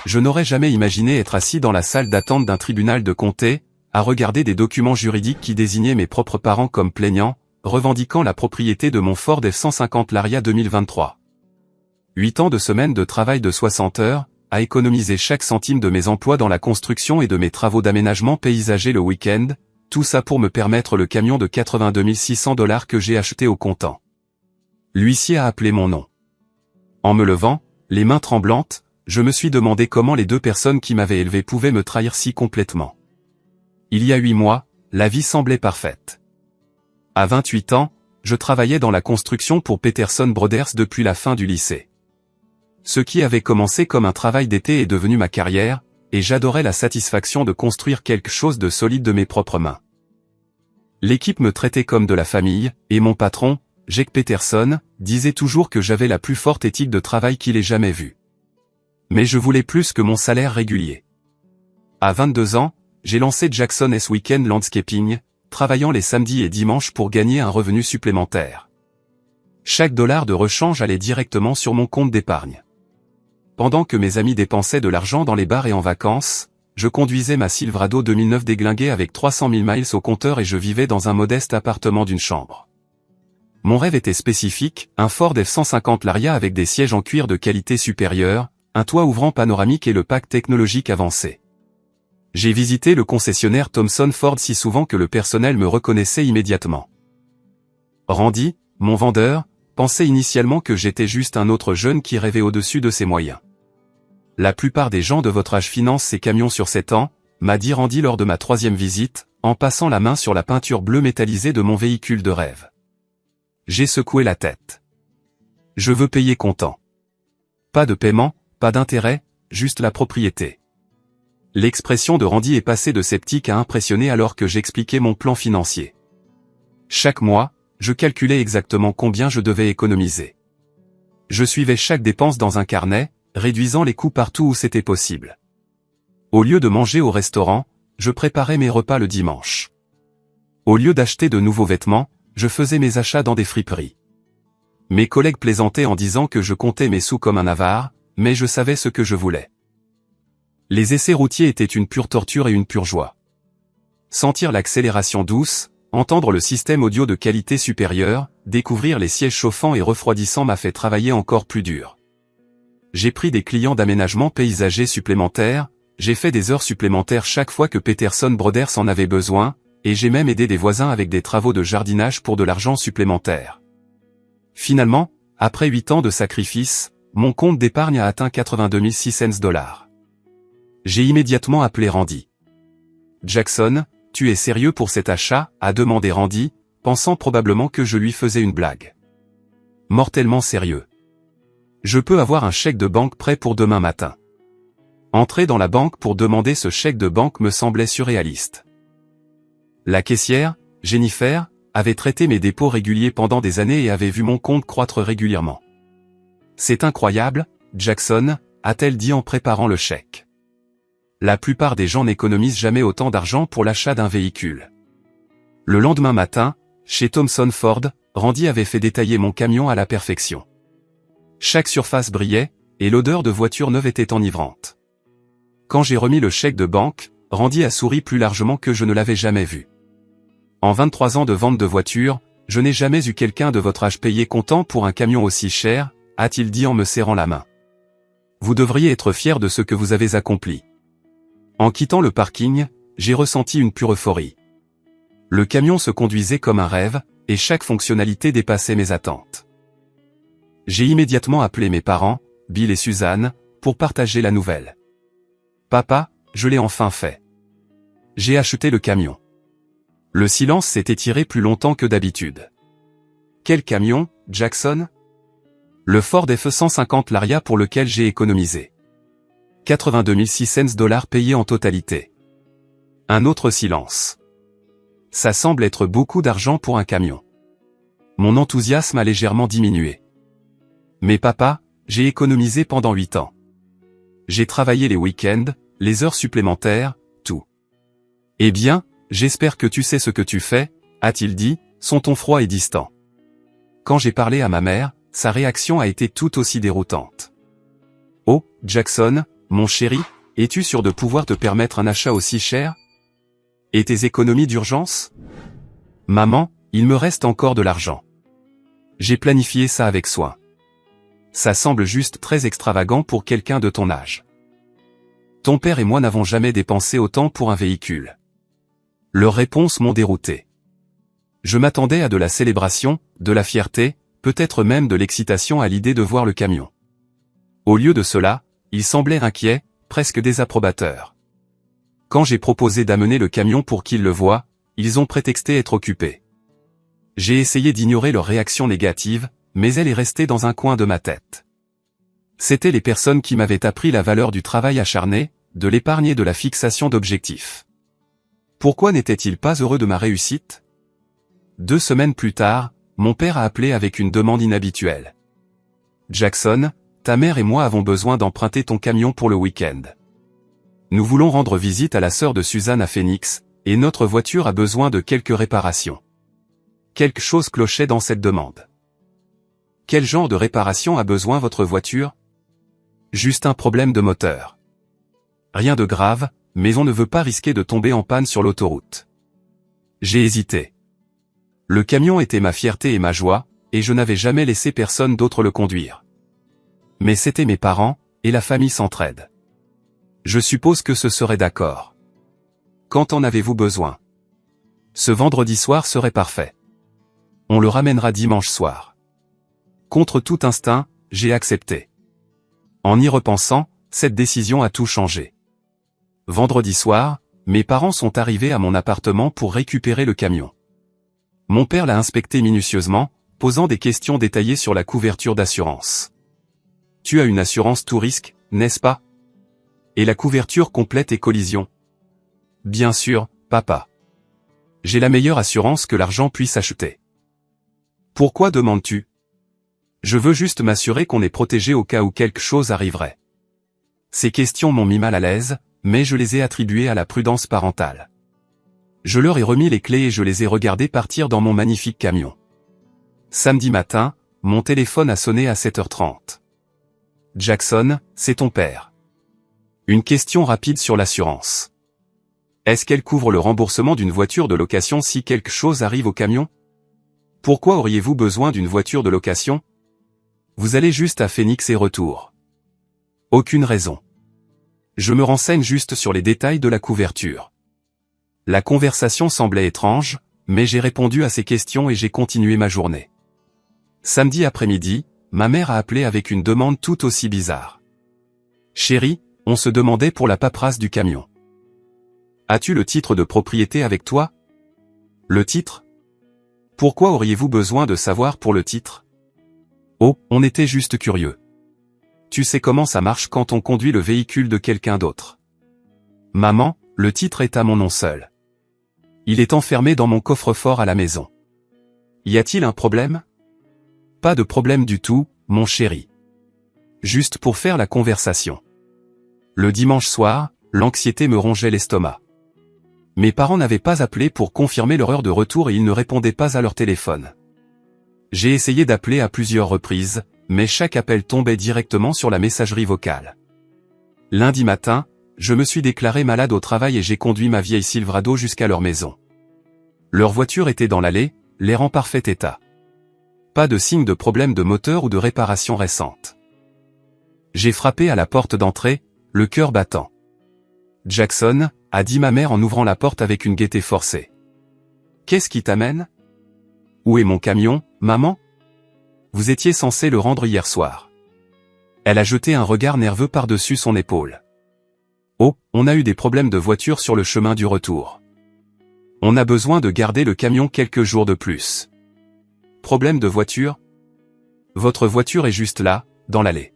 Je n'aurais jamais imaginé être assis dans la salle d'attente d'un tribunal de comté, à regarder des documents juridiques qui désignaient mes propres parents comme plaignants, revendiquant la propriété de mon Ford F-150 Laria 2023. 8 ans de semaine de travail de 60 heures, à économiser chaque centime de mes emplois dans la construction et de mes travaux d'aménagement paysager le week-end, tout ça pour me permettre le camion de 82 600 $ que j'ai acheté au comptant. L'huissier a appelé mon nom. En me levant, les mains tremblantes, je me suis demandé comment les deux personnes qui m'avaient élevé pouvaient me trahir si complètement. Il y a 8 mois, la vie semblait parfaite. À 28 ans, je travaillais dans la construction pour Peterson Brothers depuis la fin du lycée. Ce qui avait commencé comme un travail d'été est devenu ma carrière, et j'adorais la satisfaction de construire quelque chose de solide de mes propres mains. L'équipe me traitait comme de la famille, et mon patron, Jake Peterson, disait toujours que j'avais la plus forte éthique de travail qu'il ait jamais vue. Mais je voulais plus que mon salaire régulier. À 22 ans, j'ai lancé Jackson S Weekend Landscaping, travaillant les samedis et dimanches pour gagner un revenu supplémentaire. Chaque dollar de rechange allait directement sur mon compte d'épargne. Pendant que mes amis dépensaient de l'argent dans les bars et en vacances, je conduisais ma Silverado 2009 déglinguée avec 300 000 miles au compteur et je vivais dans un modeste appartement d'une chambre. Mon rêve était spécifique, un Ford F-150 Laria avec des sièges en cuir de qualité supérieure, un toit ouvrant panoramique et le pack technologique avancé. J'ai visité le concessionnaire Thomson Ford si souvent que le personnel me reconnaissait immédiatement. Randy, mon vendeur, pensait initialement que j'étais juste un autre jeune qui rêvait au-dessus de ses moyens. La plupart des gens de votre âge financent ces camions sur 7 ans, m'a dit Randy lors de ma 3e visite, en passant la main sur la peinture bleue métallisée de mon véhicule de rêve. J'ai secoué la tête. Je veux payer comptant. Pas de paiement, pas d'intérêt, juste la propriété. L'expression de Randy est passée de sceptique à impressionné alors que j'expliquais mon plan financier. Chaque mois, je calculais exactement combien je devais économiser. Je suivais chaque dépense dans un carnet, réduisant les coûts partout où c'était possible. Au lieu de manger au restaurant, je préparais mes repas le dimanche. Au lieu d'acheter de nouveaux vêtements, je faisais mes achats dans des friperies. Mes collègues plaisantaient en disant que je comptais mes sous comme un avare, mais je savais ce que je voulais. Les essais routiers étaient une pure torture et une pure joie. Sentir l'accélération douce, entendre le système audio de qualité supérieure, découvrir les sièges chauffants et refroidissants m'a fait travailler encore plus dur. J'ai pris des clients d'aménagement paysager supplémentaires, j'ai fait des heures supplémentaires chaque fois que Peterson Brothers en avait besoin, et j'ai même aidé des voisins avec des travaux de jardinage pour de l'argent supplémentaire. Finalement, après 8 ans de sacrifice, mon compte d'épargne a atteint 82 600 $. J'ai immédiatement appelé Randy. Jackson, tu es sérieux pour cet achat, a demandé Randy, pensant probablement que je lui faisais une blague. Mortellement sérieux. Je peux avoir un chèque de banque prêt pour demain matin. Entrer dans la banque pour demander ce chèque de banque me semblait surréaliste. La caissière, Jennifer, avait traité mes dépôts réguliers pendant des années et avait vu mon compte croître régulièrement. C'est incroyable, Jackson, a-t-elle dit en préparant le chèque. La plupart des gens n'économisent jamais autant d'argent pour l'achat d'un véhicule. Le lendemain matin, chez Thomson Ford, Randy avait fait détailler mon camion à la perfection. Chaque surface brillait, et l'odeur de voiture neuve était enivrante. Quand j'ai remis le chèque de banque, Randy a souri plus largement que je ne l'avais jamais vu. En 23 ans de vente de voitures, je n'ai jamais eu quelqu'un de votre âge payé comptant pour un camion aussi cher, a-t-il dit en me serrant la main. Vous devriez être fier de ce que vous avez accompli. En quittant le parking, j'ai ressenti une pure euphorie. Le camion se conduisait comme un rêve, et chaque fonctionnalité dépassait mes attentes. J'ai immédiatement appelé mes parents, Bill et Suzanne, pour partager la nouvelle. Papa, je l'ai enfin fait. J'ai acheté le camion. Le silence s'est étiré plus longtemps que d'habitude. Quel camion, Jackson? Le Ford F-150 Laria pour lequel j'ai économisé. 82 600 $ payés en totalité. Un autre silence. Ça semble être beaucoup d'argent pour un camion. Mon enthousiasme a légèrement diminué. Mais papa, j'ai économisé pendant 8 ans. J'ai travaillé les week-ends, les heures supplémentaires, tout. Eh bien, j'espère que tu sais ce que tu fais, a-t-il dit, son ton froid et distant. Quand j'ai parlé à ma mère, sa réaction a été tout aussi déroutante. Oh, Jackson, mon chéri, es-tu sûr de pouvoir te permettre un achat aussi cher? Et tes économies d'urgence? Maman, il me reste encore de l'argent. J'ai planifié ça avec soin. Ça semble juste très extravagant pour quelqu'un de ton âge. Ton père et moi n'avons jamais dépensé autant pour un véhicule. Leurs réponses m'ont dérouté. Je m'attendais à de la célébration, de la fierté, peut-être même de l'excitation à l'idée de voir le camion. Au lieu de cela, ils semblaient inquiets, presque désapprobateurs. Quand j'ai proposé d'amener le camion pour qu'ils le voient, ils ont prétexté être occupés. J'ai essayé d'ignorer leur réaction négative, mais elle est restée dans un coin de ma tête. C'étaient les personnes qui m'avaient appris la valeur du travail acharné, de l'épargne et de la fixation d'objectifs. Pourquoi n'étaient-ils pas heureux de ma réussite? 2 semaines plus tard, mon père a appelé avec une demande inhabituelle. Jackson, ta mère et moi avons besoin d'emprunter ton camion pour le week-end. Nous voulons rendre visite à la sœur de Suzanne à Phoenix, et notre voiture a besoin de quelques réparations. Quelque chose clochait dans cette demande. Quel genre de réparation a besoin votre voiture? Juste un problème de moteur. Rien de grave, mais on ne veut pas risquer de tomber en panne sur l'autoroute. J'ai hésité. Le camion était ma fierté et ma joie, et je n'avais jamais laissé personne d'autre le conduire. Mais c'étaient mes parents, et la famille s'entraide. Je suppose que ce serait d'accord. Quand en avez-vous besoin? Ce vendredi soir serait parfait. On le ramènera dimanche soir. Contre tout instinct, j'ai accepté. En y repensant, cette décision a tout changé. Vendredi soir, mes parents sont arrivés à mon appartement pour récupérer le camion. Mon père l'a inspecté minutieusement, posant des questions détaillées sur la couverture d'assurance. Tu as une assurance tout risque, n'est-ce pas? Et la couverture complète et collision? Bien sûr, papa. J'ai la meilleure assurance que l'argent puisse acheter. Pourquoi demandes-tu? Je veux juste m'assurer qu'on est protégé au cas où quelque chose arriverait. Ces questions m'ont mis mal à l'aise, mais je les ai attribuées à la prudence parentale. Je leur ai remis les clés et je les ai regardés partir dans mon magnifique camion. Samedi matin, mon téléphone a sonné à 7h30. Jackson, c'est ton père. Une question rapide sur l'assurance. Est-ce qu'elle couvre le remboursement d'une voiture de location si quelque chose arrive au camion? Pourquoi auriez-vous besoin d'une voiture de location? Vous allez juste à Phoenix et retour. Aucune raison. Je me renseigne juste sur les détails de la couverture. La conversation semblait étrange, mais j'ai répondu à ces questions et j'ai continué ma journée. Samedi après-midi, ma mère a appelé avec une demande tout aussi bizarre. Chérie, on se demandait pour la paperasse du camion. As-tu le titre de propriété avec toi? Le titre? Pourquoi auriez-vous besoin de savoir pour le titre? Oh, on était juste curieux. Tu sais comment ça marche quand on conduit le véhicule de quelqu'un d'autre. Maman, le titre est à mon nom seul. Il est enfermé dans mon coffre-fort à la maison. Y a-t-il un problème? Pas de problème du tout, mon chéri. Juste pour faire la conversation. Le dimanche soir, l'anxiété me rongeait l'estomac. Mes parents n'avaient pas appelé pour confirmer leur heure de retour et ils ne répondaient pas à leur téléphone. J'ai essayé d'appeler à plusieurs reprises, mais chaque appel tombait directement sur la messagerie vocale. Lundi matin, je me suis déclaré malade au travail et j'ai conduit ma vieille Silverado jusqu'à leur maison. Leur voiture était dans l'allée, l'air en parfait état. Pas de signe de problème de moteur ou de réparation récente. J'ai frappé à la porte d'entrée, le cœur battant. Jackson, a dit ma mère en ouvrant la porte avec une gaieté forcée. Qu'est-ce qui t'amène? Où est mon camion, maman? Vous étiez censé le rendre hier soir. Elle a jeté un regard nerveux par-dessus son épaule. Oh, on a eu des problèmes de voiture sur le chemin du retour. On a besoin de garder le camion quelques jours de plus. Problème de voiture? Votre voiture est juste là, dans l'allée.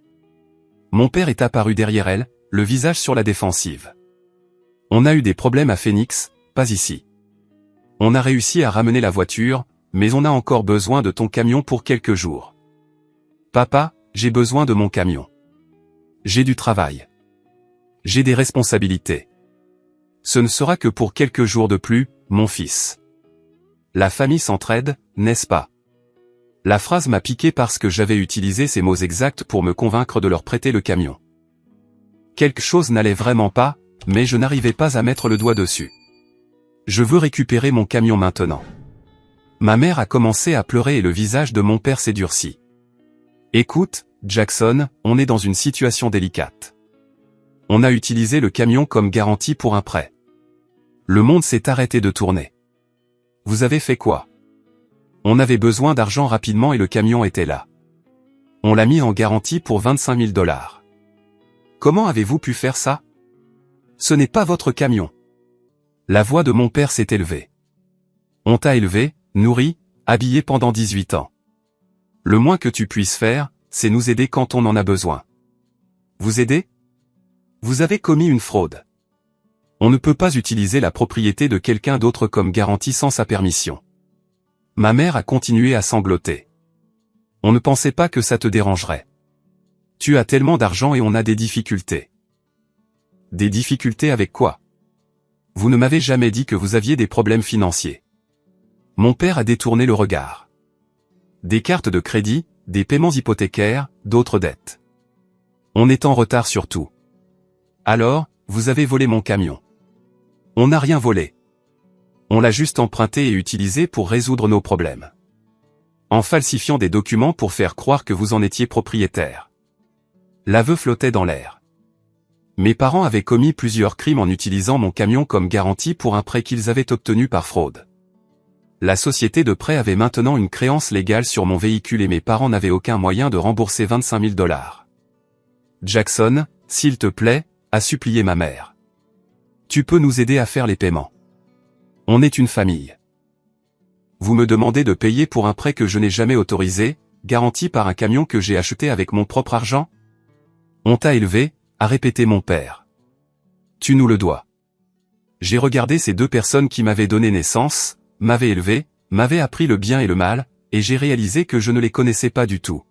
Mon père est apparu derrière elle, le visage sur la défensive. On a eu des problèmes à Phoenix, pas ici. On a réussi à ramener la voiture, mais on a encore besoin de ton camion pour quelques jours. Papa, j'ai besoin de mon camion. J'ai du travail. J'ai des responsabilités. Ce ne sera que pour quelques jours de plus, mon fils. La famille s'entraide, n'est-ce pas? La phrase m'a piqué parce que j'avais utilisé ces mots exacts pour me convaincre de leur prêter le camion. Quelque chose n'allait vraiment pas, mais je n'arrivais pas à mettre le doigt dessus. Je veux récupérer mon camion maintenant. Ma mère a commencé à pleurer et le visage de mon père s'est durci. Écoute, Jackson, on est dans une situation délicate. On a utilisé le camion comme garantie pour un prêt. Le monde s'est arrêté de tourner. Vous avez fait quoi? On avait besoin d'argent rapidement et le camion était là. On l'a mis en garantie pour 25 000 $. Comment avez-vous pu faire ça? Ce n'est pas votre camion. La voix de mon père s'est élevée. On t'a élevé, nourri, habillé pendant 18 ans. Le moins que tu puisses faire, c'est nous aider quand on en a besoin. Vous aider? Vous avez commis une fraude. On ne peut pas utiliser la propriété de quelqu'un d'autre comme garantie sans sa permission. Ma mère a continué à sangloter. On ne pensait pas que ça te dérangerait. Tu as tellement d'argent et on a des difficultés. Des difficultés avec quoi? Vous ne m'avez jamais dit que vous aviez des problèmes financiers. Mon père a détourné le regard. Des cartes de crédit, des paiements hypothécaires, d'autres dettes. On est en retard sur tout. Alors, vous avez volé mon camion. On n'a rien volé. On l'a juste emprunté et utilisé pour résoudre nos problèmes. En falsifiant des documents pour faire croire que vous en étiez propriétaire. L'aveu flottait dans l'air. Mes parents avaient commis plusieurs crimes en utilisant mon camion comme garantie pour un prêt qu'ils avaient obtenu par fraude. La société de prêt avait maintenant une créance légale sur mon véhicule et mes parents n'avaient aucun moyen de rembourser 25 000 $. Jackson, s'il te plaît, a supplié ma mère. Tu peux nous aider à faire les paiements. On est une famille. Vous me demandez de payer pour un prêt que je n'ai jamais autorisé, garanti par un camion que j'ai acheté avec mon propre argent? On t'a élevé, a répété mon père. Tu nous le dois. J'ai regardé ces deux personnes qui m'avaient donné naissance, m'avaient élevé, m'avaient appris le bien et le mal, et j'ai réalisé que je ne les connaissais pas du tout.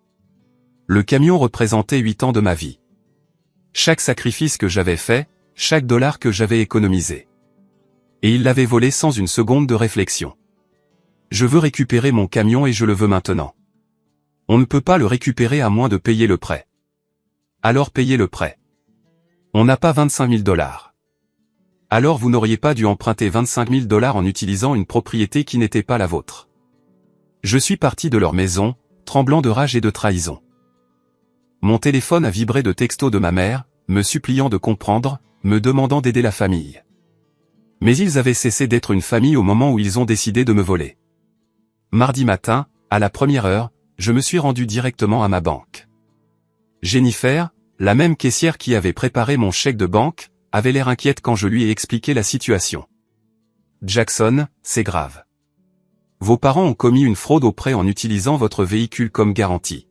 Le camion représentait 8 ans de ma vie. Chaque sacrifice que j'avais fait, chaque dollar que j'avais économisé. Et ils l'avaient volé sans une seconde de réflexion. Je veux récupérer mon camion et je le veux maintenant. On ne peut pas le récupérer à moins de payer le prêt. Alors payez le prêt. On n'a pas 25 000 $. Alors vous n'auriez pas dû emprunter 25 000 $ en utilisant une propriété qui n'était pas la vôtre. Je suis parti de leur maison, tremblant de rage et de trahison. Mon téléphone a vibré de textos de ma mère, me suppliant de comprendre, me demandant d'aider la famille. Mais ils avaient cessé d'être une famille au moment où ils ont décidé de me voler. Mardi matin, à la première heure, je me suis rendu directement à ma banque. Jennifer, la même caissière qui avait préparé mon chèque de banque, avait l'air inquiète quand je lui ai expliqué la situation. Jackson, c'est grave. Vos parents ont commis une fraude au prêt en utilisant votre véhicule comme garantie.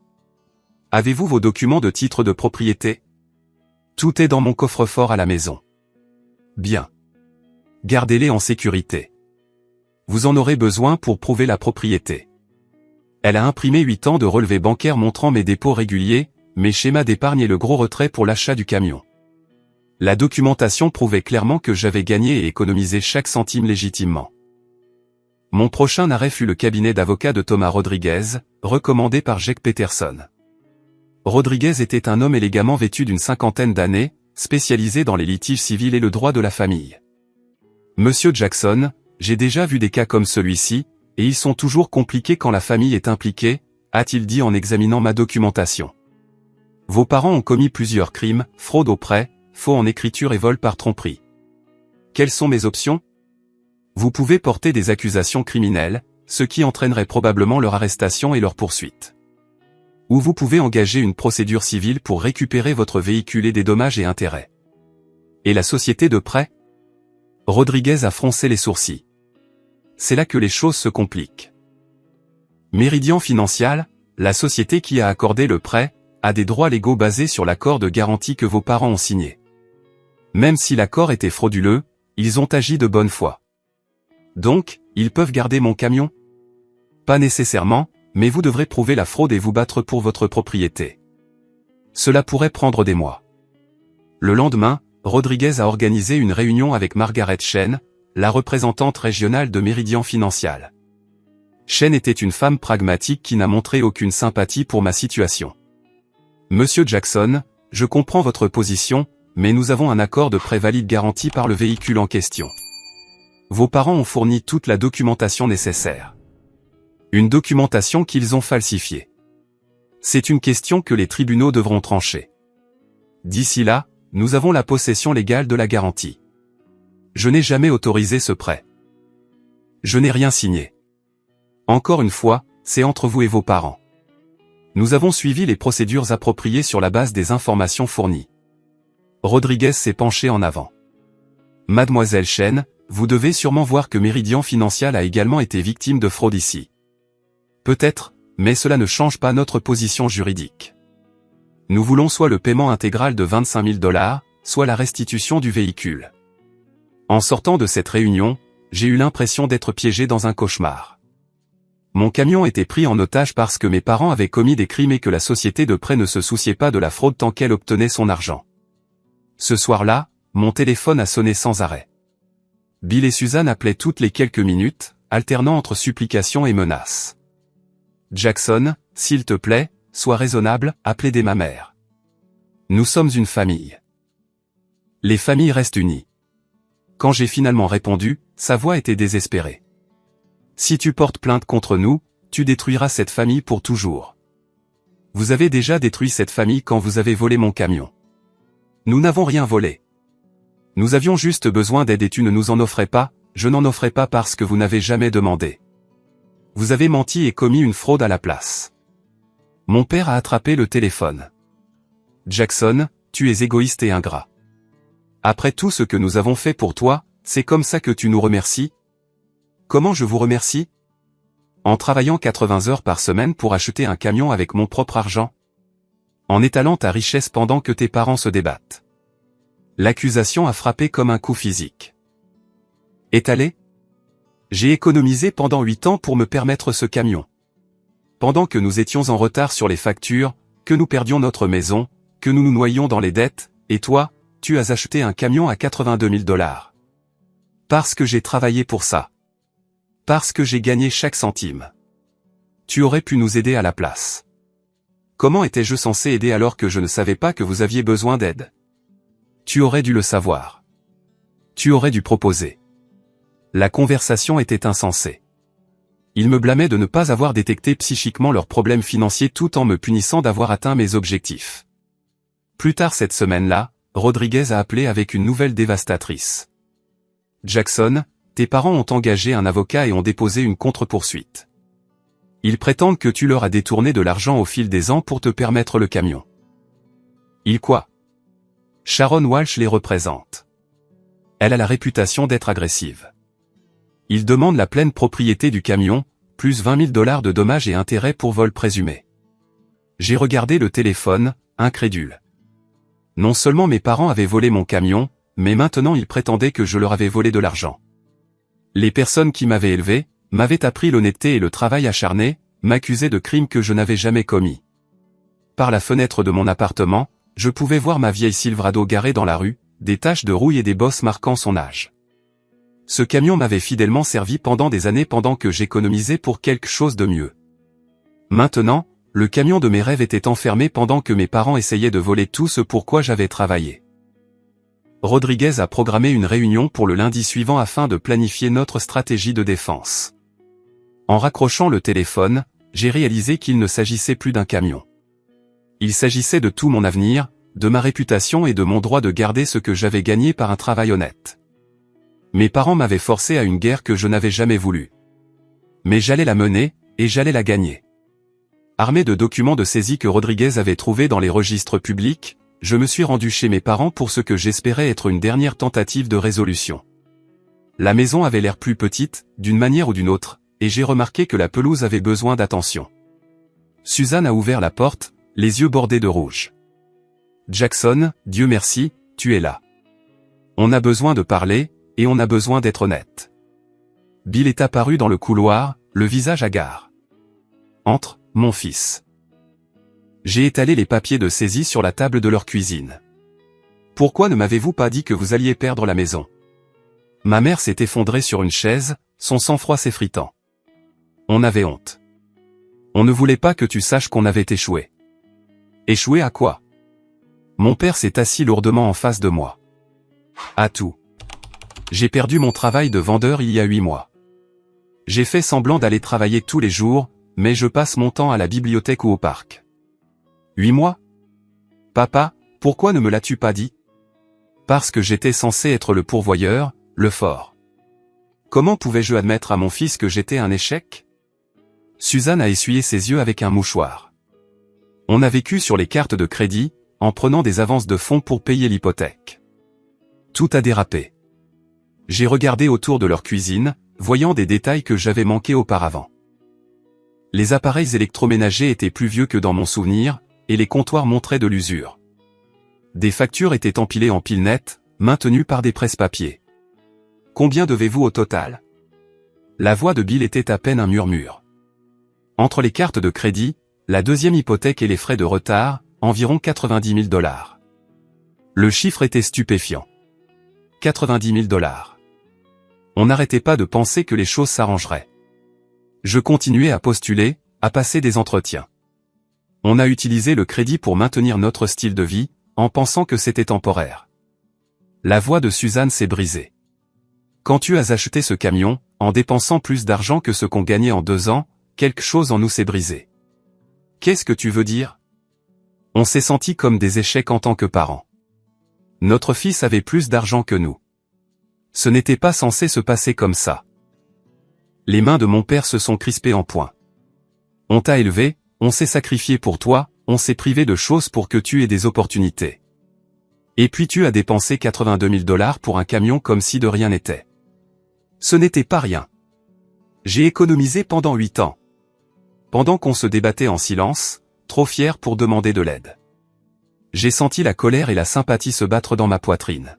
Avez-vous vos documents de titre de propriété? Tout est dans mon coffre-fort à la maison. Bien. Gardez-les en sécurité. Vous en aurez besoin pour prouver la propriété. Elle a imprimé 8 ans de relevés bancaires montrant mes dépôts réguliers, mes schémas d'épargne et le gros retrait pour l'achat du camion. La documentation prouvait clairement que j'avais gagné et économisé chaque centime légitimement. Mon prochain arrêt fut le cabinet d'avocats de Thomas Rodriguez, recommandé par Jake Peterson. Rodriguez était un homme élégamment vêtu d'une cinquantaine d'années, spécialisé dans les litiges civils et le droit de la famille. Monsieur Jackson, j'ai déjà vu des cas comme celui-ci, et ils sont toujours compliqués quand la famille est impliquée, a-t-il dit en examinant ma documentation. Vos parents ont commis plusieurs crimes, fraude au prêt, faux en écriture et vol par tromperie. Quelles sont mes options? Vous pouvez porter des accusations criminelles, ce qui entraînerait probablement leur arrestation et leur poursuite. Ou vous pouvez engager une procédure civile pour récupérer votre véhicule et des dommages et intérêts. Et la société de prêt? Rodriguez a froncé les sourcils. C'est là que les choses se compliquent. Meridian Financial, la société qui a accordé le prêt, a des droits légaux basés sur l'accord de garantie que vos parents ont signé. Même si l'accord était frauduleux, ils ont agi de bonne foi. Donc, ils peuvent garder mon camion? Pas nécessairement, mais vous devrez prouver la fraude et vous battre pour votre propriété. Cela pourrait prendre des mois. Le lendemain, Rodriguez a organisé une réunion avec Margaret Chen, la représentante régionale de Meridian Financial. Chen était une femme pragmatique qui n'a montré aucune sympathie pour ma situation. Monsieur Jackson, je comprends votre position, mais nous avons un accord de prêt valide garanti par le véhicule en question. Vos parents ont fourni toute la documentation nécessaire. Une documentation qu'ils ont falsifiée. C'est une question que les tribunaux devront trancher. D'ici là, nous avons la possession légale de la garantie. Je n'ai jamais autorisé ce prêt. Je n'ai rien signé. Encore une fois, c'est entre vous et vos parents. Nous avons suivi les procédures appropriées sur la base des informations fournies. Rodriguez s'est penché en avant. Mademoiselle Chen, vous devez sûrement voir que Meridian Financial a également été victime de fraude ici. Peut-être, mais cela ne change pas notre position juridique. Nous voulons soit le paiement intégral de 25 000 $, soit la restitution du véhicule. En sortant de cette réunion, j'ai eu l'impression d'être piégé dans un cauchemar. Mon camion était pris en otage parce que mes parents avaient commis des crimes et que la société de prêt ne se souciait pas de la fraude tant qu'elle obtenait son argent. Ce soir-là, mon téléphone a sonné sans arrêt. Bill et Suzanne appelaient toutes les quelques minutes, alternant entre supplications et menaces. Jackson, s'il te plaît, sois raisonnable, a plaidé ma mère. Nous sommes une famille. Les familles restent unies. Quand j'ai finalement répondu, sa voix était désespérée. Si tu portes plainte contre nous, tu détruiras cette famille pour toujours. Vous avez déjà détruit cette famille quand vous avez volé mon camion. Nous n'avons rien volé. Nous avions juste besoin d'aide et tu ne nous en offrais pas, je n'en offrais pas parce que vous n'avez jamais demandé. Vous avez menti et commis une fraude à la place. Mon père a attrapé le téléphone. Jackson, tu es égoïste et ingrat. Après tout ce que nous avons fait pour toi, c'est comme ça que tu nous remercies? Comment je vous remercie? En travaillant 80 heures par semaine pour acheter un camion avec mon propre argent? En étalant ta richesse pendant que tes parents se débattent? L'accusation a frappé comme un coup physique. Étalé? J'ai économisé pendant 8 ans pour me permettre ce camion. Pendant que nous étions en retard sur les factures, que nous perdions notre maison, que nous nous noyions dans les dettes, et toi, tu as acheté un camion à 82 000 $. Parce que j'ai travaillé pour ça. Parce que j'ai gagné chaque centime. Tu aurais pu nous aider à la place. Comment étais-je censé aider alors que je ne savais pas que vous aviez besoin d'aide? Tu aurais dû le savoir. Tu aurais dû proposer. La conversation était insensée. Ils me blâmaient de ne pas avoir détecté psychiquement leurs problèmes financiers tout en me punissant d'avoir atteint mes objectifs. Plus tard cette semaine-là, Rodriguez a appelé avec une nouvelle dévastatrice. Jackson, tes parents ont engagé un avocat et ont déposé une contre-poursuite. Ils prétendent que tu leur as détourné de l'argent au fil des ans pour te permettre le camion. Ils quoi? Sharon Walsh les représente. Elle a la réputation d'être agressive. Ils demandent la pleine propriété du camion, plus 20 000 $ de dommages et intérêts pour vol présumé. J'ai regardé le téléphone, incrédule. Non seulement mes parents avaient volé mon camion, mais maintenant ils prétendaient que je leur avais volé de l'argent. Les personnes qui m'avaient élevé, m'avaient appris l'honnêteté et le travail acharné, m'accusaient de crimes que je n'avais jamais commis. Par la fenêtre de mon appartement, je pouvais voir ma vieille Silverado garée dans la rue, des taches de rouille et des bosses marquant son âge. Ce camion m'avait fidèlement servi pendant des années pendant que j'économisais pour quelque chose de mieux. Maintenant, le camion de mes rêves était enfermé pendant que mes parents essayaient de voler tout ce pour quoi j'avais travaillé. Rodriguez a programmé une réunion pour le lundi suivant afin de planifier notre stratégie de défense. En raccrochant le téléphone, j'ai réalisé qu'il ne s'agissait plus d'un camion. Il s'agissait de tout mon avenir, de ma réputation et de mon droit de garder ce que j'avais gagné par un travail honnête. Mes parents m'avaient forcé à une guerre que je n'avais jamais voulu. Mais j'allais la mener, et j'allais la gagner. Armé de documents de saisie que Rodriguez avait trouvés dans les registres publics, je me suis rendu chez mes parents pour ce que j'espérais être une dernière tentative de résolution. La maison avait l'air plus petite, d'une manière ou d'une autre, et j'ai remarqué que la pelouse avait besoin d'attention. Suzanne a ouvert la porte, les yeux bordés de rouge. Jackson, Dieu merci, tu es là. On a besoin de parler, et on a besoin d'être honnête. Bill est apparu dans le couloir, le visage hagard. Entre, mon fils. J'ai étalé les papiers de saisie sur la table de leur cuisine. Pourquoi ne m'avez-vous pas dit que vous alliez perdre la maison? Ma mère s'est effondrée sur une chaise, son sang-froid s'effritant. On avait honte. On ne voulait pas que tu saches qu'on avait échoué. Échoué à quoi? Mon père s'est assis lourdement en face de moi. À tout. J'ai perdu mon travail de vendeur il y a 8 mois. J'ai fait semblant d'aller travailler tous les jours, mais je passe mon temps à la bibliothèque ou au parc. 8 mois? Papa, pourquoi ne me l'as-tu pas dit? Parce que j'étais censé être le pourvoyeur, le fort. Comment pouvais-je admettre à mon fils que j'étais un échec? Suzanne a essuyé ses yeux avec un mouchoir. On a vécu sur les cartes de crédit, en prenant des avances de fonds pour payer l'hypothèque. Tout a dérapé. J'ai regardé autour de leur cuisine, voyant des détails que j'avais manqués auparavant. Les appareils électroménagers étaient plus vieux que dans mon souvenir, et les comptoirs montraient de l'usure. Des factures étaient empilées en piles nettes, maintenues par des presse-papiers. Combien devez-vous au total? La voix de Bill était à peine un murmure. Entre les cartes de crédit, la deuxième hypothèque et les frais de retard, environ 90 000 $. Le chiffre était stupéfiant. 90 000 $. On n'arrêtait pas de penser que les choses s'arrangeraient. Je continuais à postuler, à passer des entretiens. On a utilisé le crédit pour maintenir notre style de vie, en pensant que c'était temporaire. La voix de Suzanne s'est brisée. Quand tu as acheté ce camion, en dépensant plus d'argent que ce qu'on gagnait en 2 ans, quelque chose en nous s'est brisé. Qu'est-ce que tu veux dire? On s'est sentis comme des échecs en tant que parents. Notre fils avait plus d'argent que nous. Ce n'était pas censé se passer comme ça. Les mains de mon père se sont crispées en poing. On t'a élevé, on s'est sacrifié pour toi, on s'est privé de choses pour que tu aies des opportunités. Et puis tu as dépensé 82 000 $ pour un camion comme si de rien n'était. Ce n'était pas rien. J'ai économisé pendant 8 ans. Pendant qu'on se débattait en silence, trop fier pour demander de l'aide. J'ai senti la colère et la sympathie se battre dans ma poitrine.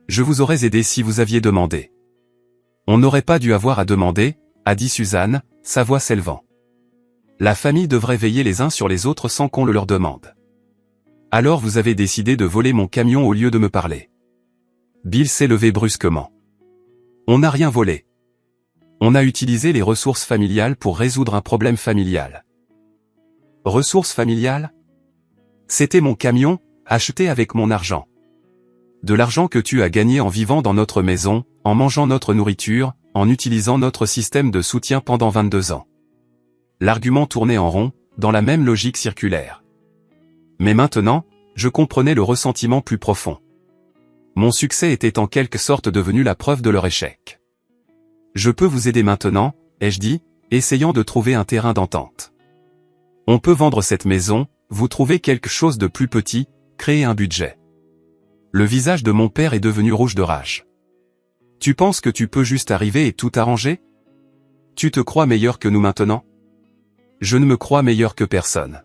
Je vous aurais aidé si vous aviez demandé. On n'aurait pas dû avoir à demander, a dit Suzanne, sa voix s'élevant. La famille devrait veiller les uns sur les autres sans qu'on le leur demande. Alors vous avez décidé de voler mon camion au lieu de me parler. Bill s'est levé brusquement. On n'a rien volé. On a utilisé les ressources familiales pour résoudre un problème familial. Ressources familiales? C'était mon camion, acheté avec mon argent. De l'argent que tu as gagné en vivant dans notre maison, en mangeant notre nourriture, en utilisant notre système de soutien pendant 22 ans. L'argument tournait en rond, dans la même logique circulaire. Mais maintenant, je comprenais le ressentiment plus profond. Mon succès était en quelque sorte devenu la preuve de leur échec. Je peux vous aider maintenant, ai-je dit, essayant de trouver un terrain d'entente. On peut vendre cette maison, vous trouver quelque chose de plus petit, créer un budget. Le visage de mon père est devenu rouge de rage. Tu penses que tu peux juste arriver et tout arranger? Tu te crois meilleur que nous maintenant? Je ne me crois meilleur que personne.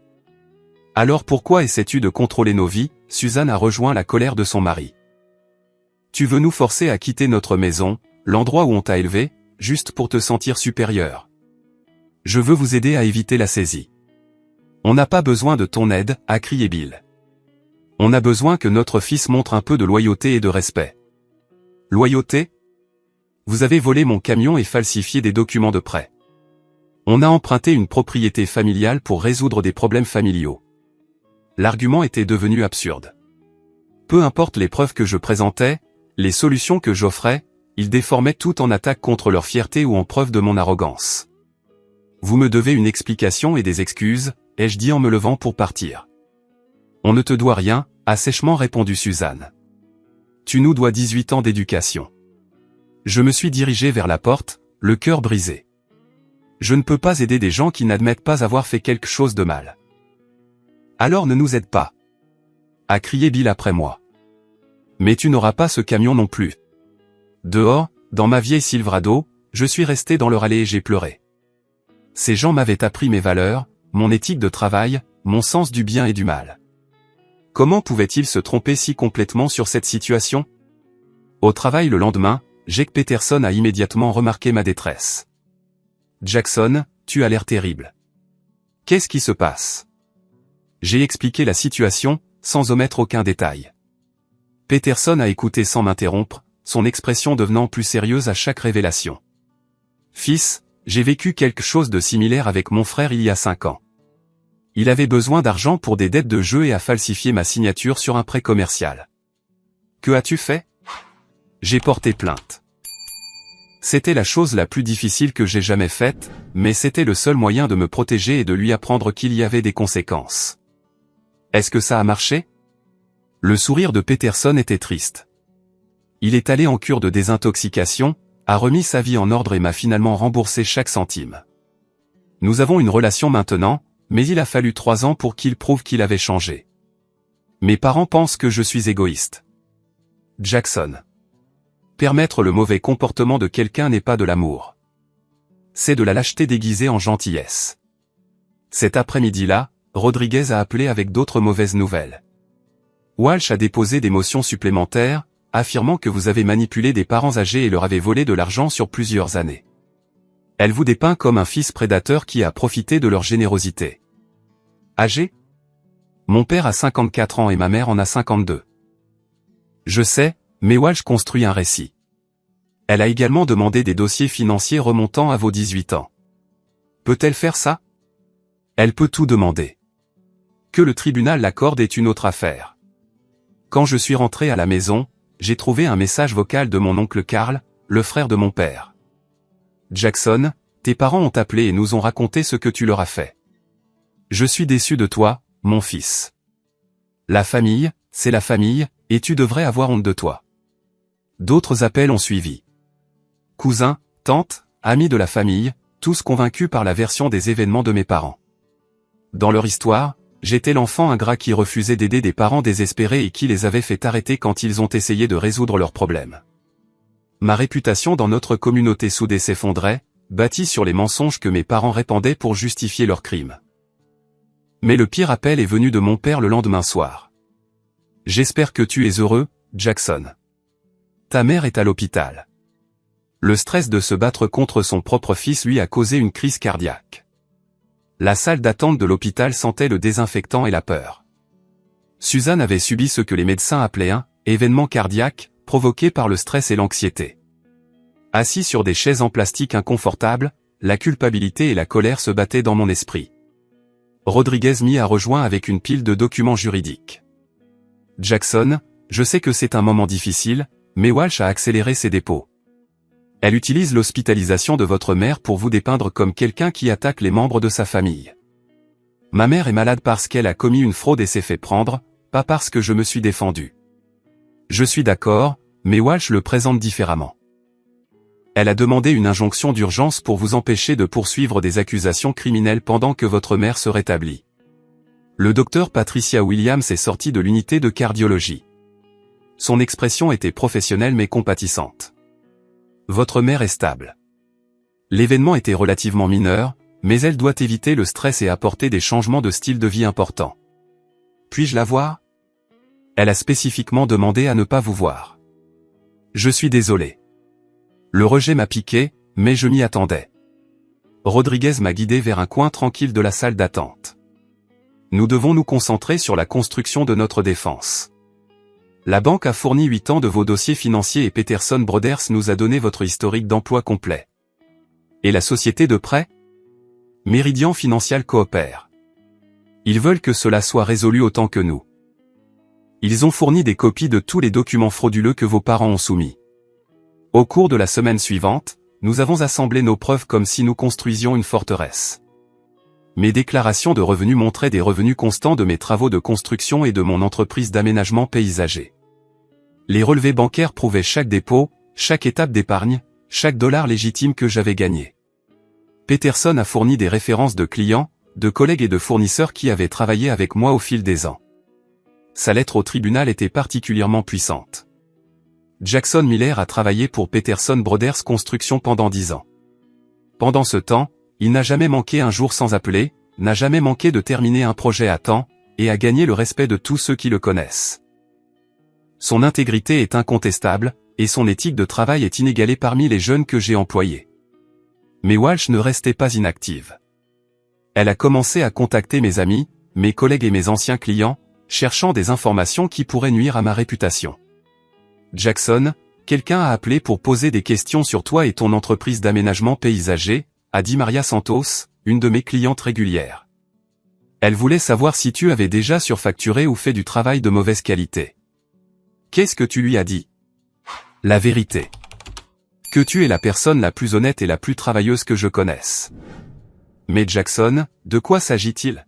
Alors pourquoi essaies-tu de contrôler nos vies? Suzanne a rejoint la colère de son mari. Tu veux nous forcer à quitter notre maison, l'endroit où on t'a élevé, juste pour te sentir supérieur. Je veux vous aider à éviter la saisie. On n'a pas besoin de ton aide, a crié Bill. On a besoin que notre fils montre un peu de loyauté et de respect. Loyauté? Vous avez volé mon camion et falsifié des documents de prêt. On a emprunté une propriété familiale pour résoudre des problèmes familiaux. L'argument était devenu absurde. Peu importe les preuves que je présentais, les solutions que j'offrais, ils déformaient tout en attaque contre leur fierté ou en preuve de mon arrogance. Vous me devez une explication et des excuses, ai-je dit en me levant pour partir. On ne te doit rien, a sèchement répondu Suzanne. Tu nous dois 18 ans d'éducation. Je me suis dirigé vers la porte, le cœur brisé. Je ne peux pas aider des gens qui n'admettent pas avoir fait quelque chose de mal. Alors ne nous aide pas. A crié Bill après moi. Mais tu n'auras pas ce camion non plus. Dehors, dans ma vieille Silverado, je suis resté dans leur allée et j'ai pleuré. Ces gens m'avaient appris mes valeurs, mon éthique de travail, mon sens du bien et du mal. Comment pouvaient-ils se tromper si complètement sur cette situation? Au travail le lendemain, Jake Peterson a immédiatement remarqué ma détresse. Jackson, tu as l'air terrible. Qu'est-ce qui se passe? J'ai expliqué la situation, sans omettre aucun détail. Peterson a écouté sans m'interrompre, son expression devenant plus sérieuse à chaque révélation. Fils, j'ai vécu quelque chose de similaire avec mon frère il y a 5 ans. Il avait besoin d'argent pour des dettes de jeu et a falsifié ma signature sur un prêt commercial. Que as-tu fait? J'ai porté plainte. C'était la chose la plus difficile que j'ai jamais faite, mais c'était le seul moyen de me protéger et de lui apprendre qu'il y avait des conséquences. Est-ce que ça a marché? Le sourire de Peterson était triste. Il est allé en cure de désintoxication, a remis sa vie en ordre et m'a finalement remboursé chaque centime. Nous avons une relation maintenant, mais il a fallu 3 ans pour qu'il prouve qu'il avait changé. Mes parents pensent que je suis égoïste. Jackson. Permettre le mauvais comportement de quelqu'un n'est pas de l'amour. C'est de la lâcheté déguisée en gentillesse. Cet après-midi-là, Rodriguez a appelé avec d'autres mauvaises nouvelles. Walsh a déposé des motions supplémentaires, affirmant que vous avez manipulé des parents âgés et leur avez volé de l'argent sur plusieurs années. Elle vous dépeint comme un fils prédateur qui a profité de leur générosité. Âgé? Mon père a 54 ans et ma mère en a 52. Je sais, mais Walsh construit un récit. Elle a également demandé des dossiers financiers remontant à vos 18 ans. Peut-elle faire ça? Elle peut tout demander. Que le tribunal l'accorde est une autre affaire. Quand je suis rentré à la maison, j'ai trouvé un message vocal de mon oncle Carl, le frère de mon père. Jackson, tes parents ont appelé et nous ont raconté ce que tu leur as fait. Je suis déçu de toi, mon fils. La famille, c'est la famille, et tu devrais avoir honte de toi. D'autres appels ont suivi. Cousins, tantes, amis de la famille, tous convaincus par la version des événements de mes parents. Dans leur histoire, j'étais l'enfant ingrat qui refusait d'aider des parents désespérés et qui les avait fait arrêter quand ils ont essayé de résoudre leurs problèmes. Ma réputation dans notre communauté soudée s'effondrait, bâtie sur les mensonges que mes parents répandaient pour justifier leurs crimes. Mais le pire appel est venu de mon père le lendemain soir. J'espère que tu es heureux, Jackson. Ta mère est à l'hôpital. Le stress de se battre contre son propre fils lui a causé une crise cardiaque. La salle d'attente de l'hôpital sentait le désinfectant et la peur. Suzanne avait subi ce que les médecins appelaient un événement cardiaque, provoqué par le stress et l'anxiété. Assis sur des chaises en plastique inconfortables, la culpabilité et la colère se battaient dans mon esprit. Rodriguez m'y a rejoint avec une pile de documents juridiques. Jackson, je sais que c'est un moment difficile, mais Walsh a accéléré ses dépôts. Elle utilise l'hospitalisation de votre mère pour vous dépeindre comme quelqu'un qui attaque les membres de sa famille. Ma mère est malade parce qu'elle a commis une fraude et s'est fait prendre, pas parce que je me suis défendu. Je suis d'accord, mais Walsh le présente différemment. Elle a demandé une injonction d'urgence pour vous empêcher de poursuivre des accusations criminelles pendant que votre mère se rétablit. Le docteur Patricia Williams est sortie de l'unité de cardiologie. Son expression était professionnelle mais compatissante. Votre mère est stable. L'événement était relativement mineur, mais elle doit éviter le stress et apporter des changements de style de vie importants. Puis-je la voir? Elle a spécifiquement demandé à ne pas vous voir. Je suis désolé. Le rejet m'a piqué, mais je m'y attendais. Rodriguez m'a guidé vers un coin tranquille de la salle d'attente. Nous devons nous concentrer sur la construction de notre défense. La banque a fourni 8 ans de vos dossiers financiers et Peterson Brothers nous a donné votre historique d'emploi complet. Et la société de prêt? Meridian Financial coopère. Ils veulent que cela soit résolu autant que nous. Ils ont fourni des copies de tous les documents frauduleux que vos parents ont soumis. Au cours de la semaine suivante, nous avons assemblé nos preuves comme si nous construisions une forteresse. Mes déclarations de revenus montraient des revenus constants de mes travaux de construction et de mon entreprise d'aménagement paysager. Les relevés bancaires prouvaient chaque dépôt, chaque étape d'épargne, chaque dollar légitime que j'avais gagné. Peterson a fourni des références de clients, de collègues et de fournisseurs qui avaient travaillé avec moi au fil des ans. Sa lettre au tribunal était particulièrement puissante. Jackson Miller a travaillé pour Peterson Brothers Construction pendant 10 ans. Pendant ce temps, il n'a jamais manqué un jour sans appeler, n'a jamais manqué de terminer un projet à temps, et a gagné le respect de tous ceux qui le connaissent. Son intégrité est incontestable, et son éthique de travail est inégalée parmi les jeunes que j'ai employés. Mais Walsh ne restait pas inactive. Elle a commencé à contacter mes amis, mes collègues et mes anciens clients, cherchant des informations qui pourraient nuire à ma réputation. Jackson, quelqu'un a appelé pour poser des questions sur toi et ton entreprise d'aménagement paysager, a dit Maria Santos, une de mes clientes régulières. Elle voulait savoir si tu avais déjà surfacturé ou fait du travail de mauvaise qualité. Qu'est-ce que tu lui as dit? La vérité. Que tu es la personne la plus honnête et la plus travailleuse que je connaisse. Mais Jackson, de quoi s'agit-il?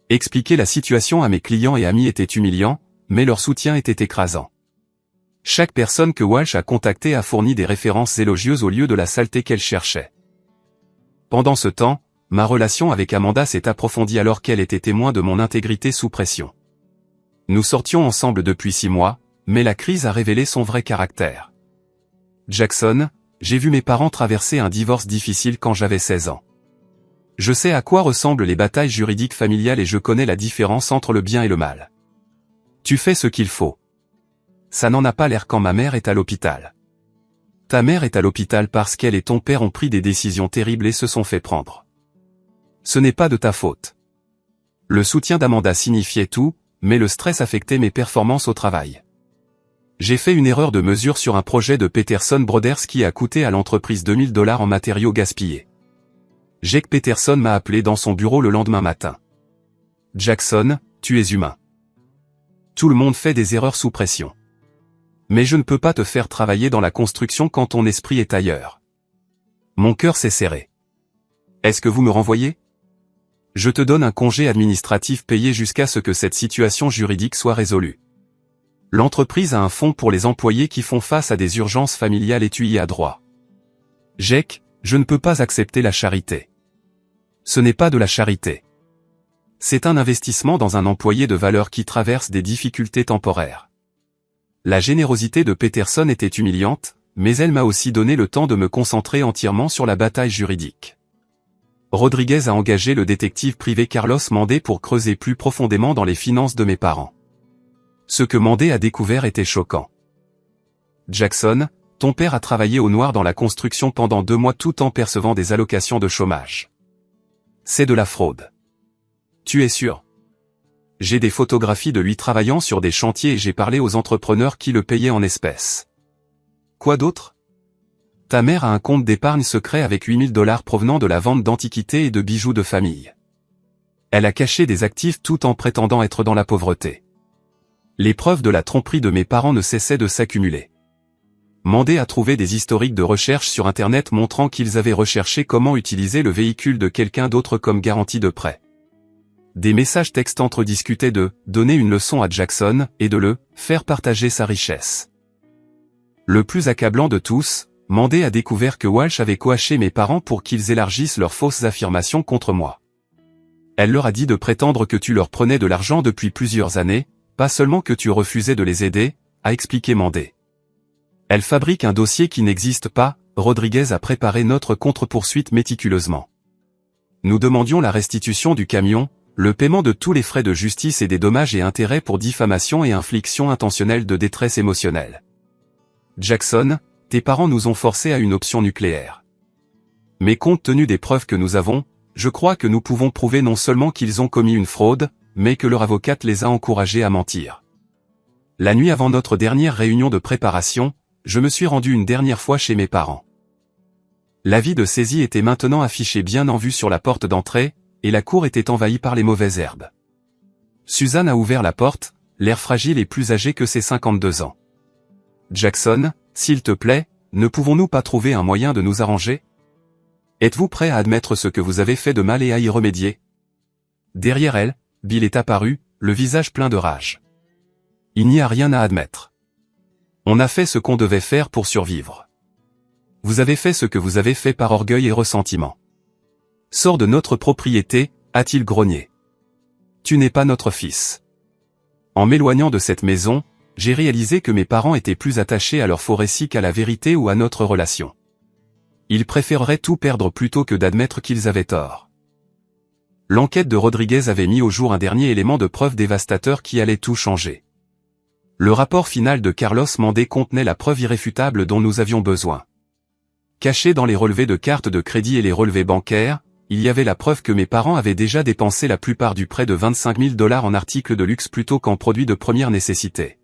Expliquer la situation à mes clients et amis était humiliant, mais leur soutien était écrasant. Chaque personne que Walsh a contactée a fourni des références élogieuses au lieu de la saleté qu'elle cherchait. Pendant ce temps, ma relation avec Amanda s'est approfondie alors qu'elle était témoin de mon intégrité sous pression. Nous sortions ensemble depuis 6 mois, mais la crise a révélé son vrai caractère. Jackson, j'ai vu mes parents traverser un divorce difficile quand j'avais 16 ans. Je sais à quoi ressemblent les batailles juridiques familiales et je connais la différence entre le bien et le mal. Tu fais ce qu'il faut. Ça n'en a pas l'air quand ma mère est à l'hôpital. Ta mère est à l'hôpital parce qu'elle et ton père ont pris des décisions terribles et se sont fait prendre. Ce n'est pas de ta faute. Le soutien d'Amanda signifiait tout, mais le stress affectait mes performances au travail. J'ai fait une erreur de mesure sur un projet de Peterson Brothers qui a coûté à l'entreprise $2000 en matériaux gaspillés. Jake Peterson m'a appelé dans son bureau le lendemain matin. Jackson, tu es humain. Tout le monde fait des erreurs sous pression. Mais je ne peux pas te faire travailler dans la construction quand ton esprit est ailleurs. Mon cœur s'est serré. Est-ce que vous me renvoyez? Je te donne un congé administratif payé jusqu'à ce que cette situation juridique soit résolue. L'entreprise a un fonds pour les employés qui font face à des urgences familiales et tu y as droit. Jake, je ne peux pas accepter la charité. Ce n'est pas de la charité. C'est un investissement dans un employé de valeur qui traverse des difficultés temporaires. La générosité de Peterson était humiliante, mais elle m'a aussi donné le temps de me concentrer entièrement sur la bataille juridique. Rodriguez a engagé le détective privé Carlos Mandé pour creuser plus profondément dans les finances de mes parents. Ce que Mandé a découvert était choquant. Jackson, ton père a travaillé au noir dans la construction pendant 2 mois tout en percevant des allocations de chômage. C'est de la fraude. Tu es sûr? J'ai des photographies de lui travaillant sur des chantiers et j'ai parlé aux entrepreneurs qui le payaient en espèces. Quoi d'autre? Ta mère a un compte d'épargne secret avec $8000 provenant de la vente d'antiquités et de bijoux de famille. Elle a caché des actifs tout en prétendant être dans la pauvreté. Les preuves de la tromperie de mes parents ne cessaient de s'accumuler. Mandé a trouvé des historiques de recherche sur Internet montrant qu'ils avaient recherché comment utiliser le véhicule de quelqu'un d'autre comme garantie de prêt. Des messages textes entre-discutaient de « donner une leçon à Jackson » et de le « faire partager sa richesse ». Le plus accablant de tous, Mandé a découvert que Walsh avait coaché mes parents pour qu'ils élargissent leurs fausses affirmations contre moi. Elle leur a dit de prétendre que tu leur prenais de l'argent depuis plusieurs années, pas seulement que tu refusais de les aider, a expliqué Mandé. Elle fabrique un dossier qui n'existe pas, Rodriguez a préparé notre contre-poursuite méticuleusement. Nous demandions la restitution du camion, le paiement de tous les frais de justice et des dommages et intérêts pour diffamation et infliction intentionnelle de détresse émotionnelle. Jackson, tes parents nous ont forcés à une option nucléaire. Mais compte tenu des preuves que nous avons, je crois que nous pouvons prouver non seulement qu'ils ont commis une fraude, mais que leur avocate les a encouragés à mentir. La nuit avant notre dernière réunion de préparation, je me suis rendu une dernière fois chez mes parents. L'avis de saisie était maintenant affiché bien en vue sur la porte d'entrée, et la cour était envahie par les mauvaises herbes. Suzanne a ouvert la porte, l'air fragile et plus âgé que ses 52 ans. Jackson, s'il te plaît, ne pouvons-nous pas trouver un moyen de nous arranger? Êtes-vous prêt à admettre ce que vous avez fait de mal et à y remédier? Derrière elle, Bill est apparu, le visage plein de rage. Il n'y a rien à admettre. On a fait ce qu'on devait faire pour survivre. Vous avez fait ce que vous avez fait par orgueil et ressentiment. Sors de notre propriété, a-t-il grogné. Tu n'es pas notre fils. En m'éloignant de cette maison, j'ai réalisé que mes parents étaient plus attachés à leur faux récit qu'à la vérité ou à notre relation. Ils préféreraient tout perdre plutôt que d'admettre qu'ils avaient tort. L'enquête de Rodriguez avait mis au jour un dernier élément de preuve dévastateur qui allait tout changer. Le rapport final de Carlos Mandé contenait la preuve irréfutable dont nous avions besoin. Caché dans les relevés de cartes de crédit et les relevés bancaires, il y avait la preuve que mes parents avaient déjà dépensé la plupart du prêt de $25 000 en articles de luxe plutôt qu'en produits de première nécessité.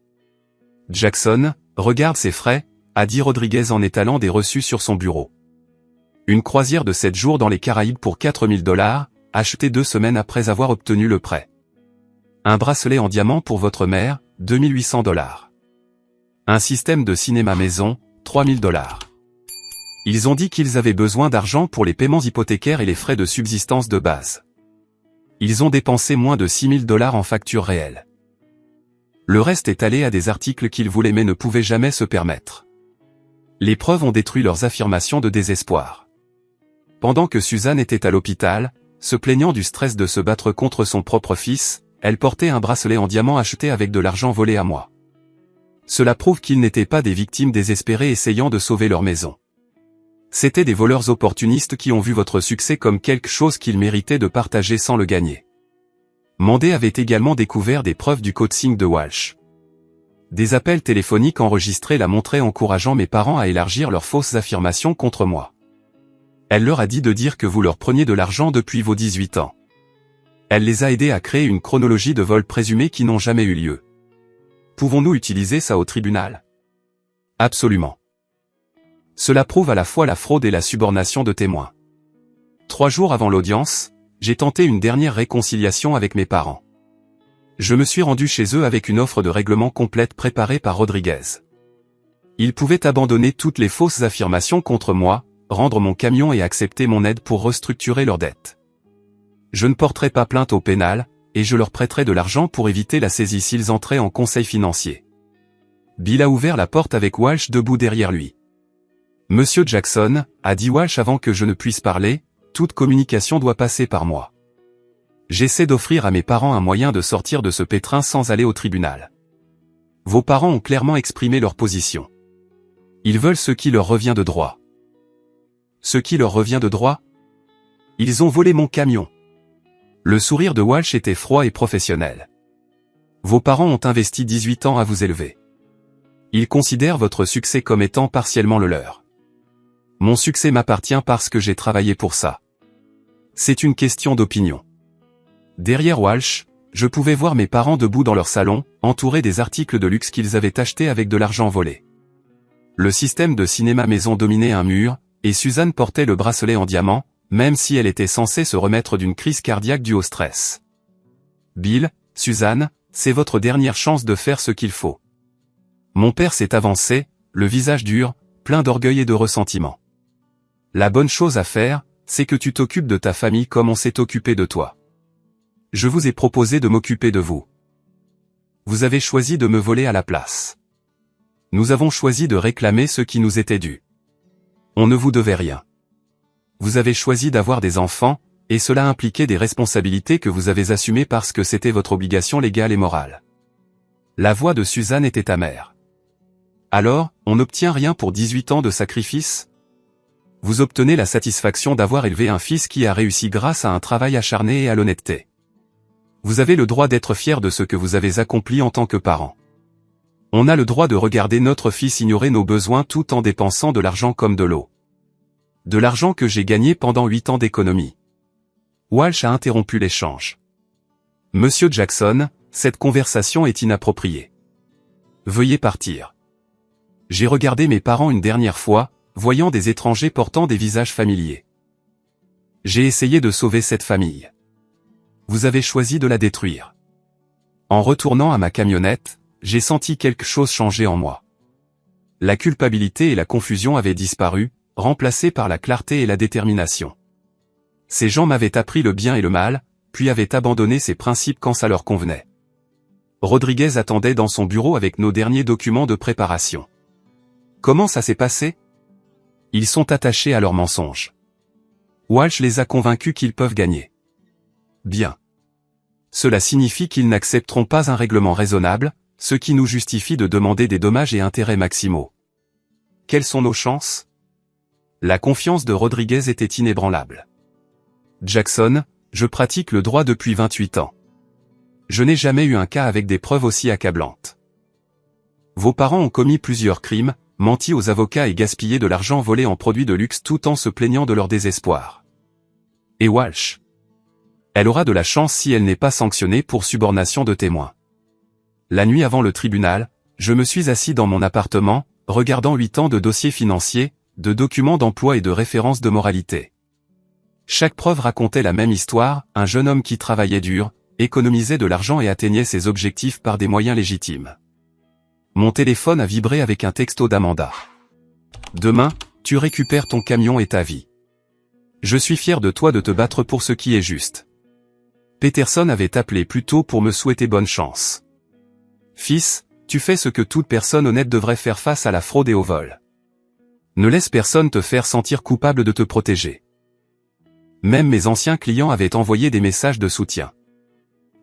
Jackson, regarde ces frais, a dit Rodriguez en étalant des reçus sur son bureau. Une croisière de 7 jours dans les Caraïbes pour $4 000, acheté 2 semaines après avoir obtenu le prêt. Un bracelet en diamant pour votre mère, 2800 $. Un système de cinéma maison, 3000 $. Ils ont dit qu'ils avaient besoin d'argent pour les paiements hypothécaires et les frais de subsistance de base. Ils ont dépensé moins de 6000 $ en factures réelles. Le reste est allé à des articles qu'ils voulaient mais ne pouvaient jamais se permettre. Les preuves ont détruit leurs affirmations de désespoir. Pendant que Suzanne était à l'hôpital, se plaignant du stress de se battre contre son propre fils, elle portait un bracelet en diamant acheté avec de l'argent volé à moi. Cela prouve qu'ils n'étaient pas des victimes désespérées essayant de sauver leur maison. C'étaient des voleurs opportunistes qui ont vu votre succès comme quelque chose qu'ils méritaient de partager sans le gagner. Mandé avait également découvert des preuves du coaching de Walsh. Des appels téléphoniques enregistrés la montraient encourageant mes parents à élargir leurs fausses affirmations contre moi. Elle leur a dit de dire que vous leur preniez de l'argent depuis vos 18 ans. Elle les a aidés à créer une chronologie de vols présumés qui n'ont jamais eu lieu. Pouvons-nous utiliser ça au tribunal? Absolument. Cela prouve à la fois la fraude et la subornation de témoins. 3 jours avant l'audience, j'ai tenté une dernière réconciliation avec mes parents. Je me suis rendu chez eux avec une offre de règlement complète préparée par Rodriguez. Ils pouvaient abandonner toutes les fausses affirmations contre moi, rendre mon camion et accepter mon aide pour restructurer leurs dettes. Je ne porterai pas plainte au pénal, et je leur prêterai de l'argent pour éviter la saisie s'ils entraient en conseil financier. Bill a ouvert la porte avec Walsh debout derrière lui. Monsieur Jackson, a dit Walsh avant que je ne puisse parler, toute communication doit passer par moi. J'essaie d'offrir à mes parents un moyen de sortir de ce pétrin sans aller au tribunal. Vos parents ont clairement exprimé leur position. Ils veulent ce qui leur revient de droit. Ce qui leur revient de droit? Ils ont volé mon camion. Le sourire de Walsh était froid et professionnel. Vos parents ont investi 18 ans à vous élever. Ils considèrent votre succès comme étant partiellement le leur. Mon succès m'appartient parce que j'ai travaillé pour ça. C'est une question d'opinion. Derrière Walsh, je pouvais voir mes parents debout dans leur salon, entourés des articles de luxe qu'ils avaient achetés avec de l'argent volé. Le système de cinéma maison dominait un mur, et Suzanne portait le bracelet en diamant, même si elle était censée se remettre d'une crise cardiaque due au stress. Bill, Suzanne, c'est votre dernière chance de faire ce qu'il faut. Mon père s'est avancé, le visage dur, plein d'orgueil et de ressentiment. La bonne chose à faire, c'est que tu t'occupes de ta famille comme on s'est occupé de toi. Je vous ai proposé de m'occuper de vous. Vous avez choisi de me voler à la place. Nous avons choisi de réclamer ce qui nous était dû. On ne vous devait rien. Vous avez choisi d'avoir des enfants, et cela impliquait des responsabilités que vous avez assumées parce que c'était votre obligation légale et morale. La voix de Suzanne était amère. Alors, on n'obtient rien pour 18 ans de sacrifice? Vous obtenez la satisfaction d'avoir élevé un fils qui a réussi grâce à un travail acharné et à l'honnêteté. Vous avez le droit d'être fier de ce que vous avez accompli en tant que parent. On a le droit de regarder notre fils ignorer nos besoins tout en dépensant de l'argent comme de l'eau. De l'argent que j'ai gagné pendant 8 ans d'économie. Walsh a interrompu l'échange. Monsieur Jackson, cette conversation est inappropriée. Veuillez partir. J'ai regardé mes parents une dernière fois, voyant des étrangers portant des visages familiers. J'ai essayé de sauver cette famille. Vous avez choisi de la détruire. En retournant à ma camionnette, j'ai senti quelque chose changer en moi. La culpabilité et la confusion avaient disparu, remplacées par la clarté et la détermination. Ces gens m'avaient appris le bien et le mal, puis avaient abandonné ces principes quand ça leur convenait. Rodriguez attendait dans son bureau avec nos derniers documents de préparation. Comment ça s'est passé? Ils sont attachés à leurs mensonges. Walsh les a convaincus qu'ils peuvent gagner. Bien. Cela signifie qu'ils n'accepteront pas un règlement raisonnable, ce qui nous justifie de demander des dommages et intérêts maximaux. Quelles sont nos chances? La confiance de Rodriguez était inébranlable. Jackson, je pratique le droit depuis 28 ans. Je n'ai jamais eu un cas avec des preuves aussi accablantes. Vos parents ont commis plusieurs crimes, menti aux avocats et gaspillé de l'argent volé en produits de luxe tout en se plaignant de leur désespoir. Et Walsh? Elle aura de la chance si elle n'est pas sanctionnée pour subornation de témoins. La nuit avant le tribunal, je me suis assis dans mon appartement, regardant 8 ans de dossiers financiers, de documents d'emploi et de références de moralité. Chaque preuve racontait la même histoire, un jeune homme qui travaillait dur, économisait de l'argent et atteignait ses objectifs par des moyens légitimes. Mon téléphone a vibré avec un texto d'Amanda. Demain, tu récupères ton camion et ta vie. Je suis fier de toi de te battre pour ce qui est juste. Peterson avait appelé plus tôt pour me souhaiter bonne chance. Fils, tu fais ce que toute personne honnête devrait faire face à la fraude et au vol. Ne laisse personne te faire sentir coupable de te protéger. Même mes anciens clients avaient envoyé des messages de soutien.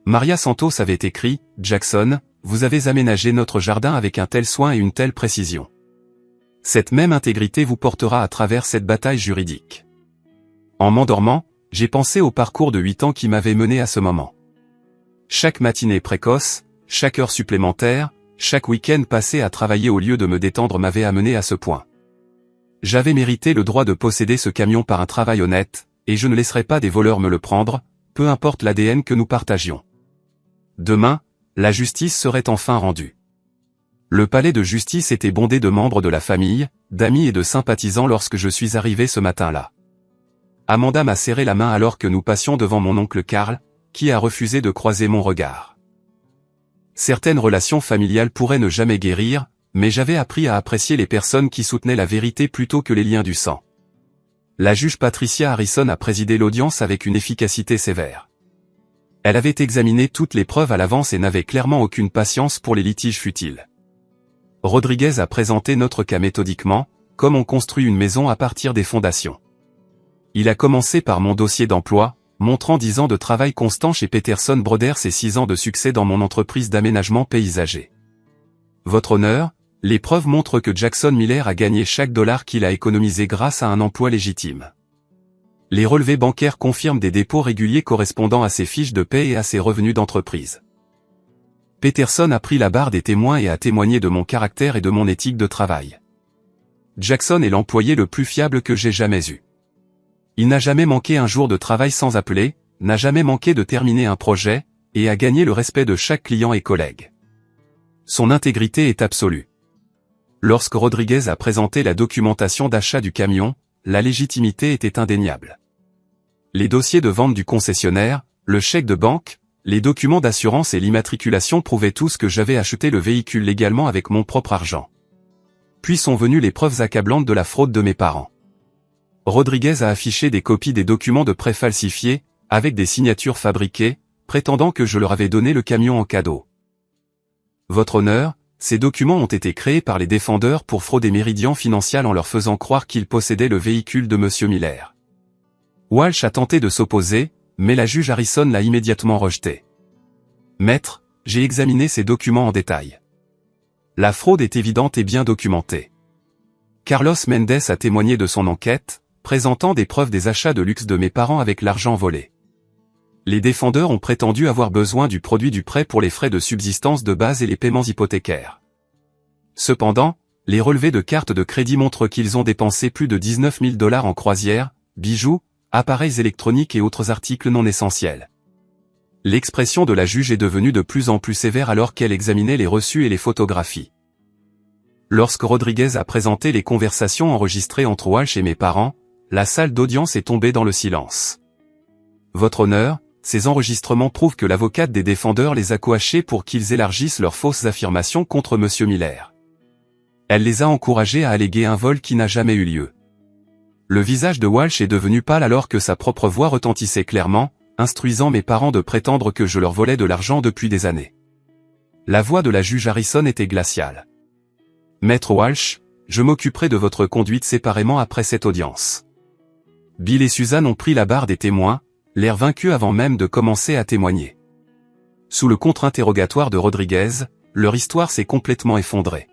Maria Santos avait écrit « Jackson, vous avez aménagé notre jardin avec un tel soin et une telle précision. Cette même intégrité vous portera à travers cette bataille juridique. » En m'endormant, j'ai pensé au parcours de 8 ans qui m'avait mené à ce moment. Chaque matinée précoce, chaque heure supplémentaire, chaque week-end passé à travailler au lieu de me détendre m'avait amené à ce point. J'avais mérité le droit de posséder ce camion par un travail honnête, et je ne laisserai pas des voleurs me le prendre, peu importe l'ADN que nous partagions. Demain, la justice serait enfin rendue. Le palais de justice était bondé de membres de la famille, d'amis et de sympathisants lorsque je suis arrivé ce matin-là. Amanda m'a serré la main alors que nous passions devant mon oncle Karl, qui a refusé de croiser mon regard. Certaines relations familiales pourraient ne jamais guérir, mais j'avais appris à apprécier les personnes qui soutenaient la vérité plutôt que les liens du sang. La juge Patricia Harrison a présidé l'audience avec une efficacité sévère. Elle avait examiné toutes les preuves à l'avance et n'avait clairement aucune patience pour les litiges futiles. Rodriguez a présenté notre cas méthodiquement, comme on construit une maison à partir des fondations. Il a commencé par mon dossier d'emploi, montrant 10 ans de travail constant chez Peterson Brothers et 6 ans de succès dans mon entreprise d'aménagement paysager. Votre honneur, les preuves montrent que Jackson Miller a gagné chaque dollar qu'il a économisé grâce à un emploi légitime. Les relevés bancaires confirment des dépôts réguliers correspondant à ses fiches de paie et à ses revenus d'entreprise. Peterson a pris la barre des témoins et a témoigné de mon caractère et de mon éthique de travail. Jackson est l'employé le plus fiable que j'ai jamais eu. Il n'a jamais manqué un jour de travail sans appeler, n'a jamais manqué de terminer un projet, et a gagné le respect de chaque client et collègue. Son intégrité est absolue. Lorsque Rodriguez a présenté la documentation d'achat du camion, la légitimité était indéniable. Les dossiers de vente du concessionnaire, le chèque de banque, les documents d'assurance et l'immatriculation prouvaient tous que j'avais acheté le véhicule légalement avec mon propre argent. Puis sont venues les preuves accablantes de la fraude de mes parents. Rodriguez a affiché des copies des documents de prêt falsifiés, avec des signatures fabriquées, prétendant que je leur avais donné le camion en cadeau. Votre honneur, ces documents ont été créés par les défendeurs pour frauder Meridian Financial en leur faisant croire qu'ils possédaient le véhicule de M. Miller. Walsh a tenté de s'opposer, mais la juge Harrison l'a immédiatement rejeté. Maître, j'ai examiné ces documents en détail. La fraude est évidente et bien documentée. Carlos Mendes a témoigné de son enquête, présentant des preuves des achats de luxe de mes parents avec l'argent volé. Les défendeurs ont prétendu avoir besoin du produit du prêt pour les frais de subsistance de base et les paiements hypothécaires. Cependant, les relevés de cartes de crédit montrent qu'ils ont dépensé plus de 19 000 $ en croisières, bijoux, appareils électroniques et autres articles non essentiels. L'expression de la juge est devenue de plus en plus sévère alors qu'elle examinait les reçus et les photographies. Lorsque Rodriguez a présenté les conversations enregistrées entre Walsh et mes parents, la salle d'audience est tombée dans le silence. Votre honneur, ces enregistrements prouvent que l'avocate des défendeurs les a coachés pour qu'ils élargissent leurs fausses affirmations contre M. Miller. Elle les a encouragés à alléguer un vol qui n'a jamais eu lieu. Le visage de Walsh est devenu pâle alors que sa propre voix retentissait clairement, instruisant mes parents de prétendre que je leur volais de l'argent depuis des années. La voix de la juge Harrison était glaciale. Maître Walsh, je m'occuperai de votre conduite séparément après cette audience. Bill et Suzanne ont pris la barre des témoins, l'air vaincus avant même de commencer à témoigner. Sous le contre-interrogatoire de Rodriguez, leur histoire s'est complètement effondrée.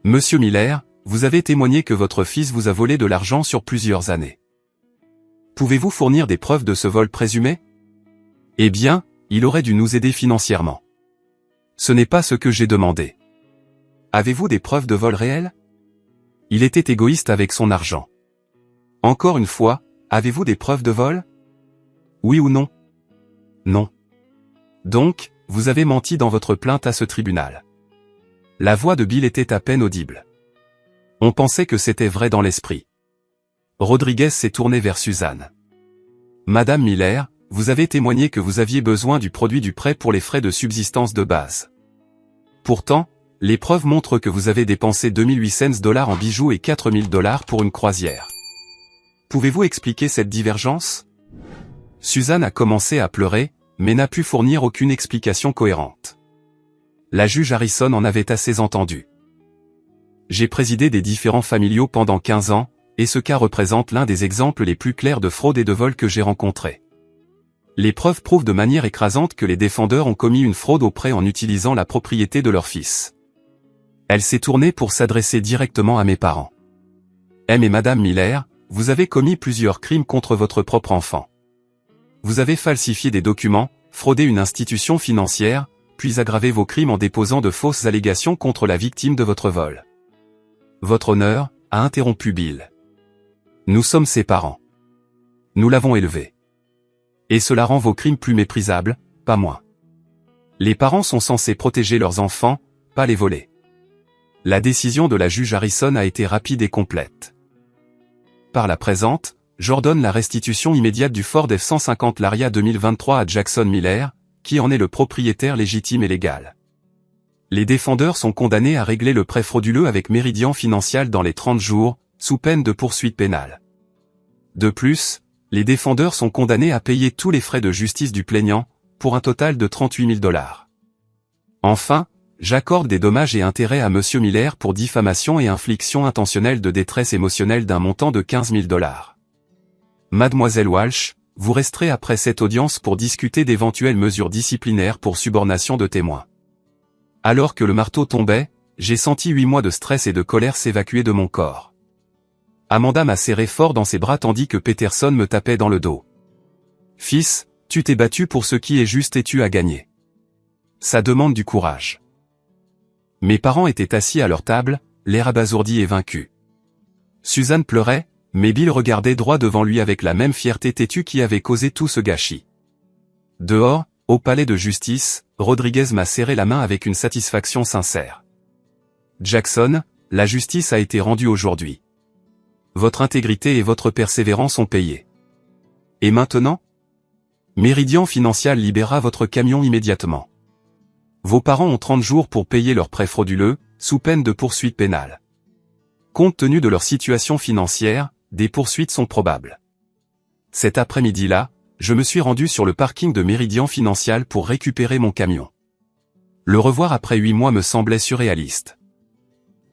Monsieur Miller, vous avez témoigné que votre fils vous a volé de l'argent sur plusieurs années. Pouvez-vous fournir des preuves de ce vol présumé? Eh bien, il aurait dû nous aider financièrement. Ce n'est pas ce que j'ai demandé. Avez-vous des preuves de vol réel? Il était égoïste avec son argent. Encore une fois, avez-vous des preuves de vol? Oui ou non? Non. Donc, vous avez menti dans votre plainte à ce tribunal. La voix de Bill était à peine audible. On pensait que c'était vrai dans l'esprit. Rodriguez s'est tourné vers Suzanne. Madame Miller, vous avez témoigné que vous aviez besoin du produit du prêt pour les frais de subsistance de base. Pourtant, les preuves montrent que vous avez dépensé $2 800 en bijoux et $4 000 pour une croisière. Pouvez-vous expliquer cette divergence? Suzanne a commencé à pleurer, mais n'a pu fournir aucune explication cohérente. La juge Harrison en avait assez entendu. J'ai présidé des différends familiaux pendant 15 ans, et ce cas représente l'un des exemples les plus clairs de fraude et de vol que j'ai rencontrés. Les preuves prouvent de manière écrasante que les défendeurs ont commis une fraude au prêt en utilisant la propriété de leur fils. Elle s'est tournée pour s'adresser directement à mes parents. M et Madame Miller, vous avez commis plusieurs crimes contre votre propre enfant. Vous avez falsifié des documents, fraudé une institution financière, puis aggravé vos crimes en déposant de fausses allégations contre la victime de votre vol. Votre honneur, a interrompu Bill. Nous sommes ses parents. Nous l'avons élevé. Et cela rend vos crimes plus méprisables, pas moins. Les parents sont censés protéger leurs enfants, pas les voler. La décision de la juge Harrison a été rapide et complète. Par la présente, j'ordonne la restitution immédiate du Ford F-150 Laria 2023 à Jackson Miller, qui en est le propriétaire légitime et légal. Les défendeurs sont condamnés à régler le prêt frauduleux avec Meridian Financial dans les 30 jours, sous peine de poursuite pénale. De plus, les défendeurs sont condamnés à payer tous les frais de justice du plaignant, pour un total de $38 000. Enfin, j'accorde des dommages et intérêts à Monsieur Miller pour diffamation et infliction intentionnelle de détresse émotionnelle d'un montant de $15 000. Mademoiselle Walsh, vous resterez après cette audience pour discuter d'éventuelles mesures disciplinaires pour subornation de témoins. Alors que le marteau tombait, j'ai senti 8 mois de stress et de colère s'évacuer de mon corps. Amanda m'a serré fort dans ses bras tandis que Peterson me tapait dans le dos. Fils, tu t'es battu pour ce qui est juste et tu as gagné. Ça demande du courage. Mes parents étaient assis à leur table, l'air abasourdi et vaincu. Suzanne pleurait, mais Bill regardait droit devant lui avec la même fierté têtue qui avait causé tout ce gâchis. Dehors, au palais de justice, Rodriguez m'a serré la main avec une satisfaction sincère. Jackson, la justice a été rendue aujourd'hui. Votre intégrité et votre persévérance ont payé. Et maintenant? Meridian Financial libérera votre camion immédiatement. Vos parents ont 30 jours pour payer leurs prêts frauduleux, sous peine de poursuite pénale. Compte tenu de leur situation financière, des poursuites sont probables. Cet après-midi-là, je me suis rendu sur le parking de Meridian Financial pour récupérer mon camion. Le revoir après 8 mois me semblait surréaliste.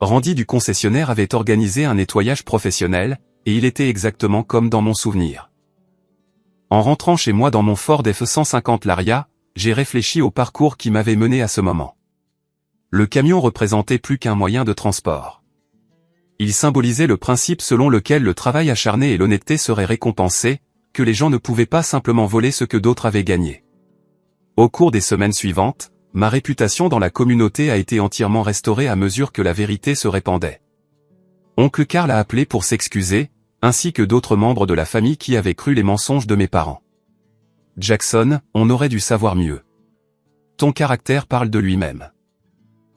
Randy du concessionnaire avait organisé un nettoyage professionnel, et il était exactement comme dans mon souvenir. En rentrant chez moi dans mon Ford F-150 Laria, j'ai réfléchi au parcours qui m'avait mené à ce moment. Le camion représentait plus qu'un moyen de transport. Il symbolisait le principe selon lequel le travail acharné et l'honnêteté seraient récompensés, que les gens ne pouvaient pas simplement voler ce que d'autres avaient gagné. Au cours des semaines suivantes, ma réputation dans la communauté a été entièrement restaurée à mesure que la vérité se répandait. Oncle Carl a appelé pour s'excuser, ainsi que d'autres membres de la famille qui avaient cru les mensonges de mes parents. Jackson, on aurait dû savoir mieux. Ton caractère parle de lui-même.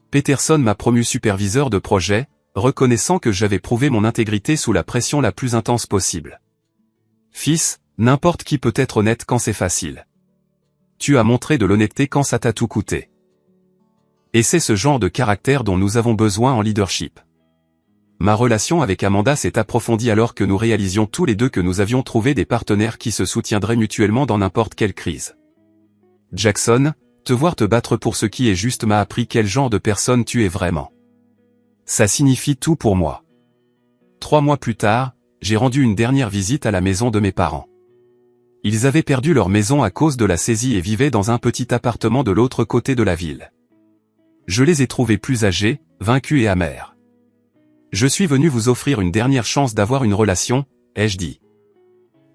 Peterson m'a promu superviseur de projet, reconnaissant que j'avais prouvé mon intégrité sous la pression la plus intense possible. Fils, n'importe qui peut être honnête quand c'est facile. Tu as montré de l'honnêteté quand ça t'a tout coûté. Et c'est ce genre de caractère dont nous avons besoin en leadership. Ma relation avec Amanda s'est approfondie alors que nous réalisions tous les deux que nous avions trouvé des partenaires qui se soutiendraient mutuellement dans n'importe quelle crise. Jackson, te voir te battre pour ce qui est juste m'a appris quel genre de personne tu es vraiment. Ça signifie tout pour moi. 3 mois plus tard, j'ai rendu une dernière visite à la maison de mes parents. Ils avaient perdu leur maison à cause de la saisie et vivaient dans un petit appartement de l'autre côté de la ville. Je les ai trouvés plus âgés, vaincus et amers. Je suis venu vous offrir une dernière chance d'avoir une relation, ai-je dit.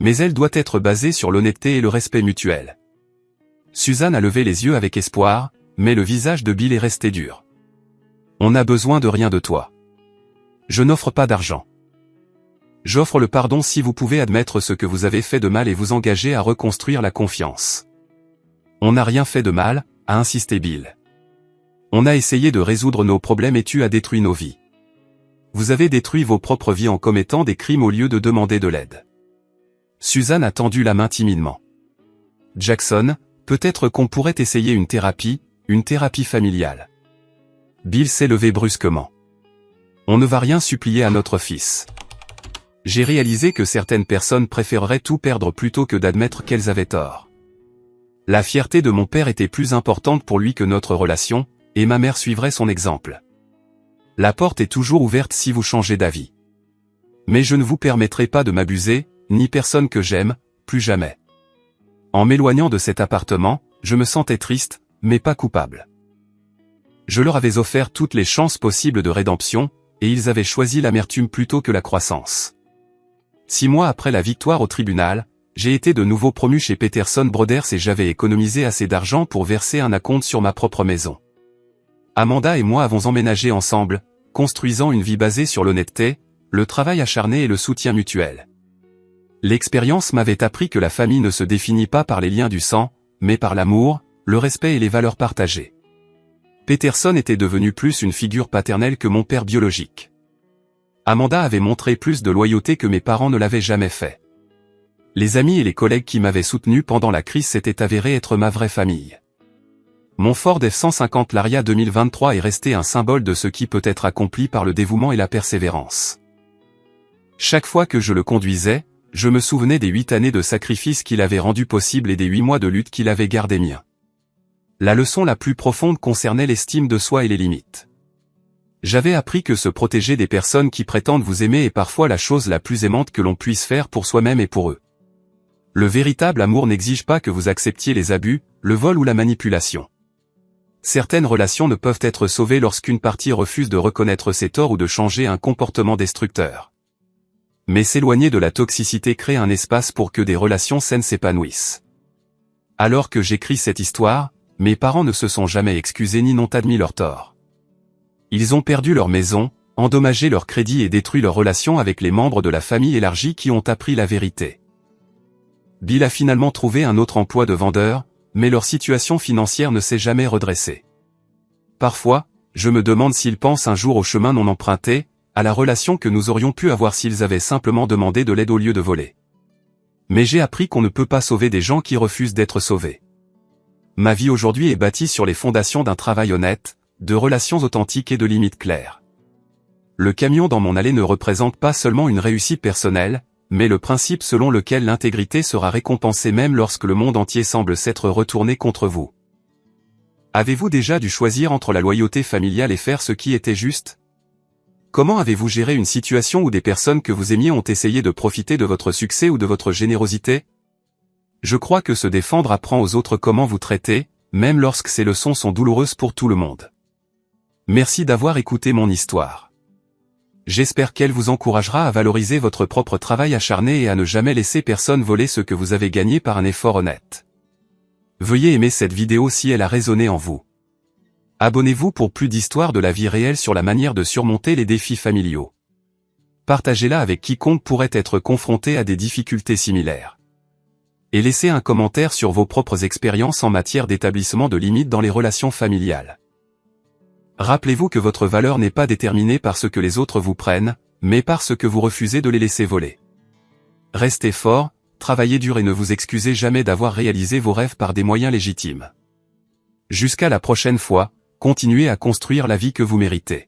Mais elle doit être basée sur l'honnêteté et le respect mutuel. Suzanne a levé les yeux avec espoir, mais le visage de Bill est resté dur. On n'a besoin de rien de toi. Je n'offre pas d'argent. J'offre le pardon si vous pouvez admettre ce que vous avez fait de mal et vous engager à reconstruire la confiance. On n'a rien fait de mal, a insisté Bill. On a essayé de résoudre nos problèmes et tu as détruit nos vies. Vous avez détruit vos propres vies en commettant des crimes au lieu de demander de l'aide. Suzanne a tendu la main timidement. Jackson, peut-être qu'on pourrait essayer une thérapie familiale. Bill s'est levé brusquement. On ne va rien supplier à notre fils. J'ai réalisé que certaines personnes préféreraient tout perdre plutôt que d'admettre qu'elles avaient tort. La fierté de mon père était plus importante pour lui que notre relation, et ma mère suivrait son exemple. La porte est toujours ouverte si vous changez d'avis. Mais je ne vous permettrai pas de m'abuser, ni personne que j'aime, plus jamais. En m'éloignant de cet appartement, je me sentais triste, mais pas coupable. Je leur avais offert toutes les chances possibles de rédemption, et ils avaient choisi l'amertume plutôt que la croissance. 6 mois après la victoire au tribunal, j'ai été de nouveau promu chez Peterson Brothers et j'avais économisé assez d'argent pour verser un acompte sur ma propre maison. Amanda et moi avons emménagé ensemble, construisant une vie basée sur l'honnêteté, le travail acharné et le soutien mutuel. L'expérience m'avait appris que la famille ne se définit pas par les liens du sang, mais par l'amour, le respect et les valeurs partagées. Peterson était devenu plus une figure paternelle que mon père biologique. Amanda avait montré plus de loyauté que mes parents ne l'avaient jamais fait. Les amis et les collègues qui m'avaient soutenu pendant la crise s'étaient avérés être ma vraie famille. Mon Ford F-150 Laria 2023 est resté un symbole de ce qui peut être accompli par le dévouement et la persévérance. Chaque fois que je le conduisais, je me souvenais des 8 années de sacrifice qu'il avait rendu possible et des 8 mois de lutte qu'il avait gardé miens. La leçon la plus profonde concernait l'estime de soi et les limites. J'avais appris que se protéger des personnes qui prétendent vous aimer est parfois la chose la plus aimante que l'on puisse faire pour soi-même et pour eux. Le véritable amour n'exige pas que vous acceptiez les abus, le vol ou la manipulation. Certaines relations ne peuvent être sauvées lorsqu'une partie refuse de reconnaître ses torts ou de changer un comportement destructeur. Mais s'éloigner de la toxicité crée un espace pour que des relations saines s'épanouissent. Alors que j'écris cette histoire, mes parents ne se sont jamais excusés ni n'ont admis leur tort. Ils ont perdu leur maison, endommagé leur crédit et détruit leur relation avec les membres de la famille élargie qui ont appris la vérité. Bill a finalement trouvé un autre emploi de vendeur, mais leur situation financière ne s'est jamais redressée. Parfois, je me demande s'ils pensent un jour au chemin non emprunté, à la relation que nous aurions pu avoir s'ils avaient simplement demandé de l'aide au lieu de voler. Mais j'ai appris qu'on ne peut pas sauver des gens qui refusent d'être sauvés. Ma vie aujourd'hui est bâtie sur les fondations d'un travail honnête, de relations authentiques et de limites claires. Le camion dans mon allée ne représente pas seulement une réussite personnelle, mais le principe selon lequel l'intégrité sera récompensée même lorsque le monde entier semble s'être retourné contre vous. Avez-vous déjà dû choisir entre la loyauté familiale et faire ce qui était juste ? Comment avez-vous géré une situation où des personnes que vous aimiez ont essayé de profiter de votre succès ou de votre générosité ? Je crois que se défendre apprend aux autres comment vous traiter, même lorsque ces leçons sont douloureuses pour tout le monde. Merci d'avoir écouté mon histoire. J'espère qu'elle vous encouragera à valoriser votre propre travail acharné et à ne jamais laisser personne voler ce que vous avez gagné par un effort honnête. Veuillez aimer cette vidéo si elle a résonné en vous. Abonnez-vous pour plus d'histoires de la vie réelle sur la manière de surmonter les défis familiaux. Partagez-la avec quiconque pourrait être confronté à des difficultés similaires. Et laissez un commentaire sur vos propres expériences en matière d'établissement de limites dans les relations familiales. Rappelez-vous que votre valeur n'est pas déterminée par ce que les autres vous prennent, mais par ce que vous refusez de les laisser voler. Restez fort, travaillez dur et ne vous excusez jamais d'avoir réalisé vos rêves par des moyens légitimes. Jusqu'à la prochaine fois, continuez à construire la vie que vous méritez.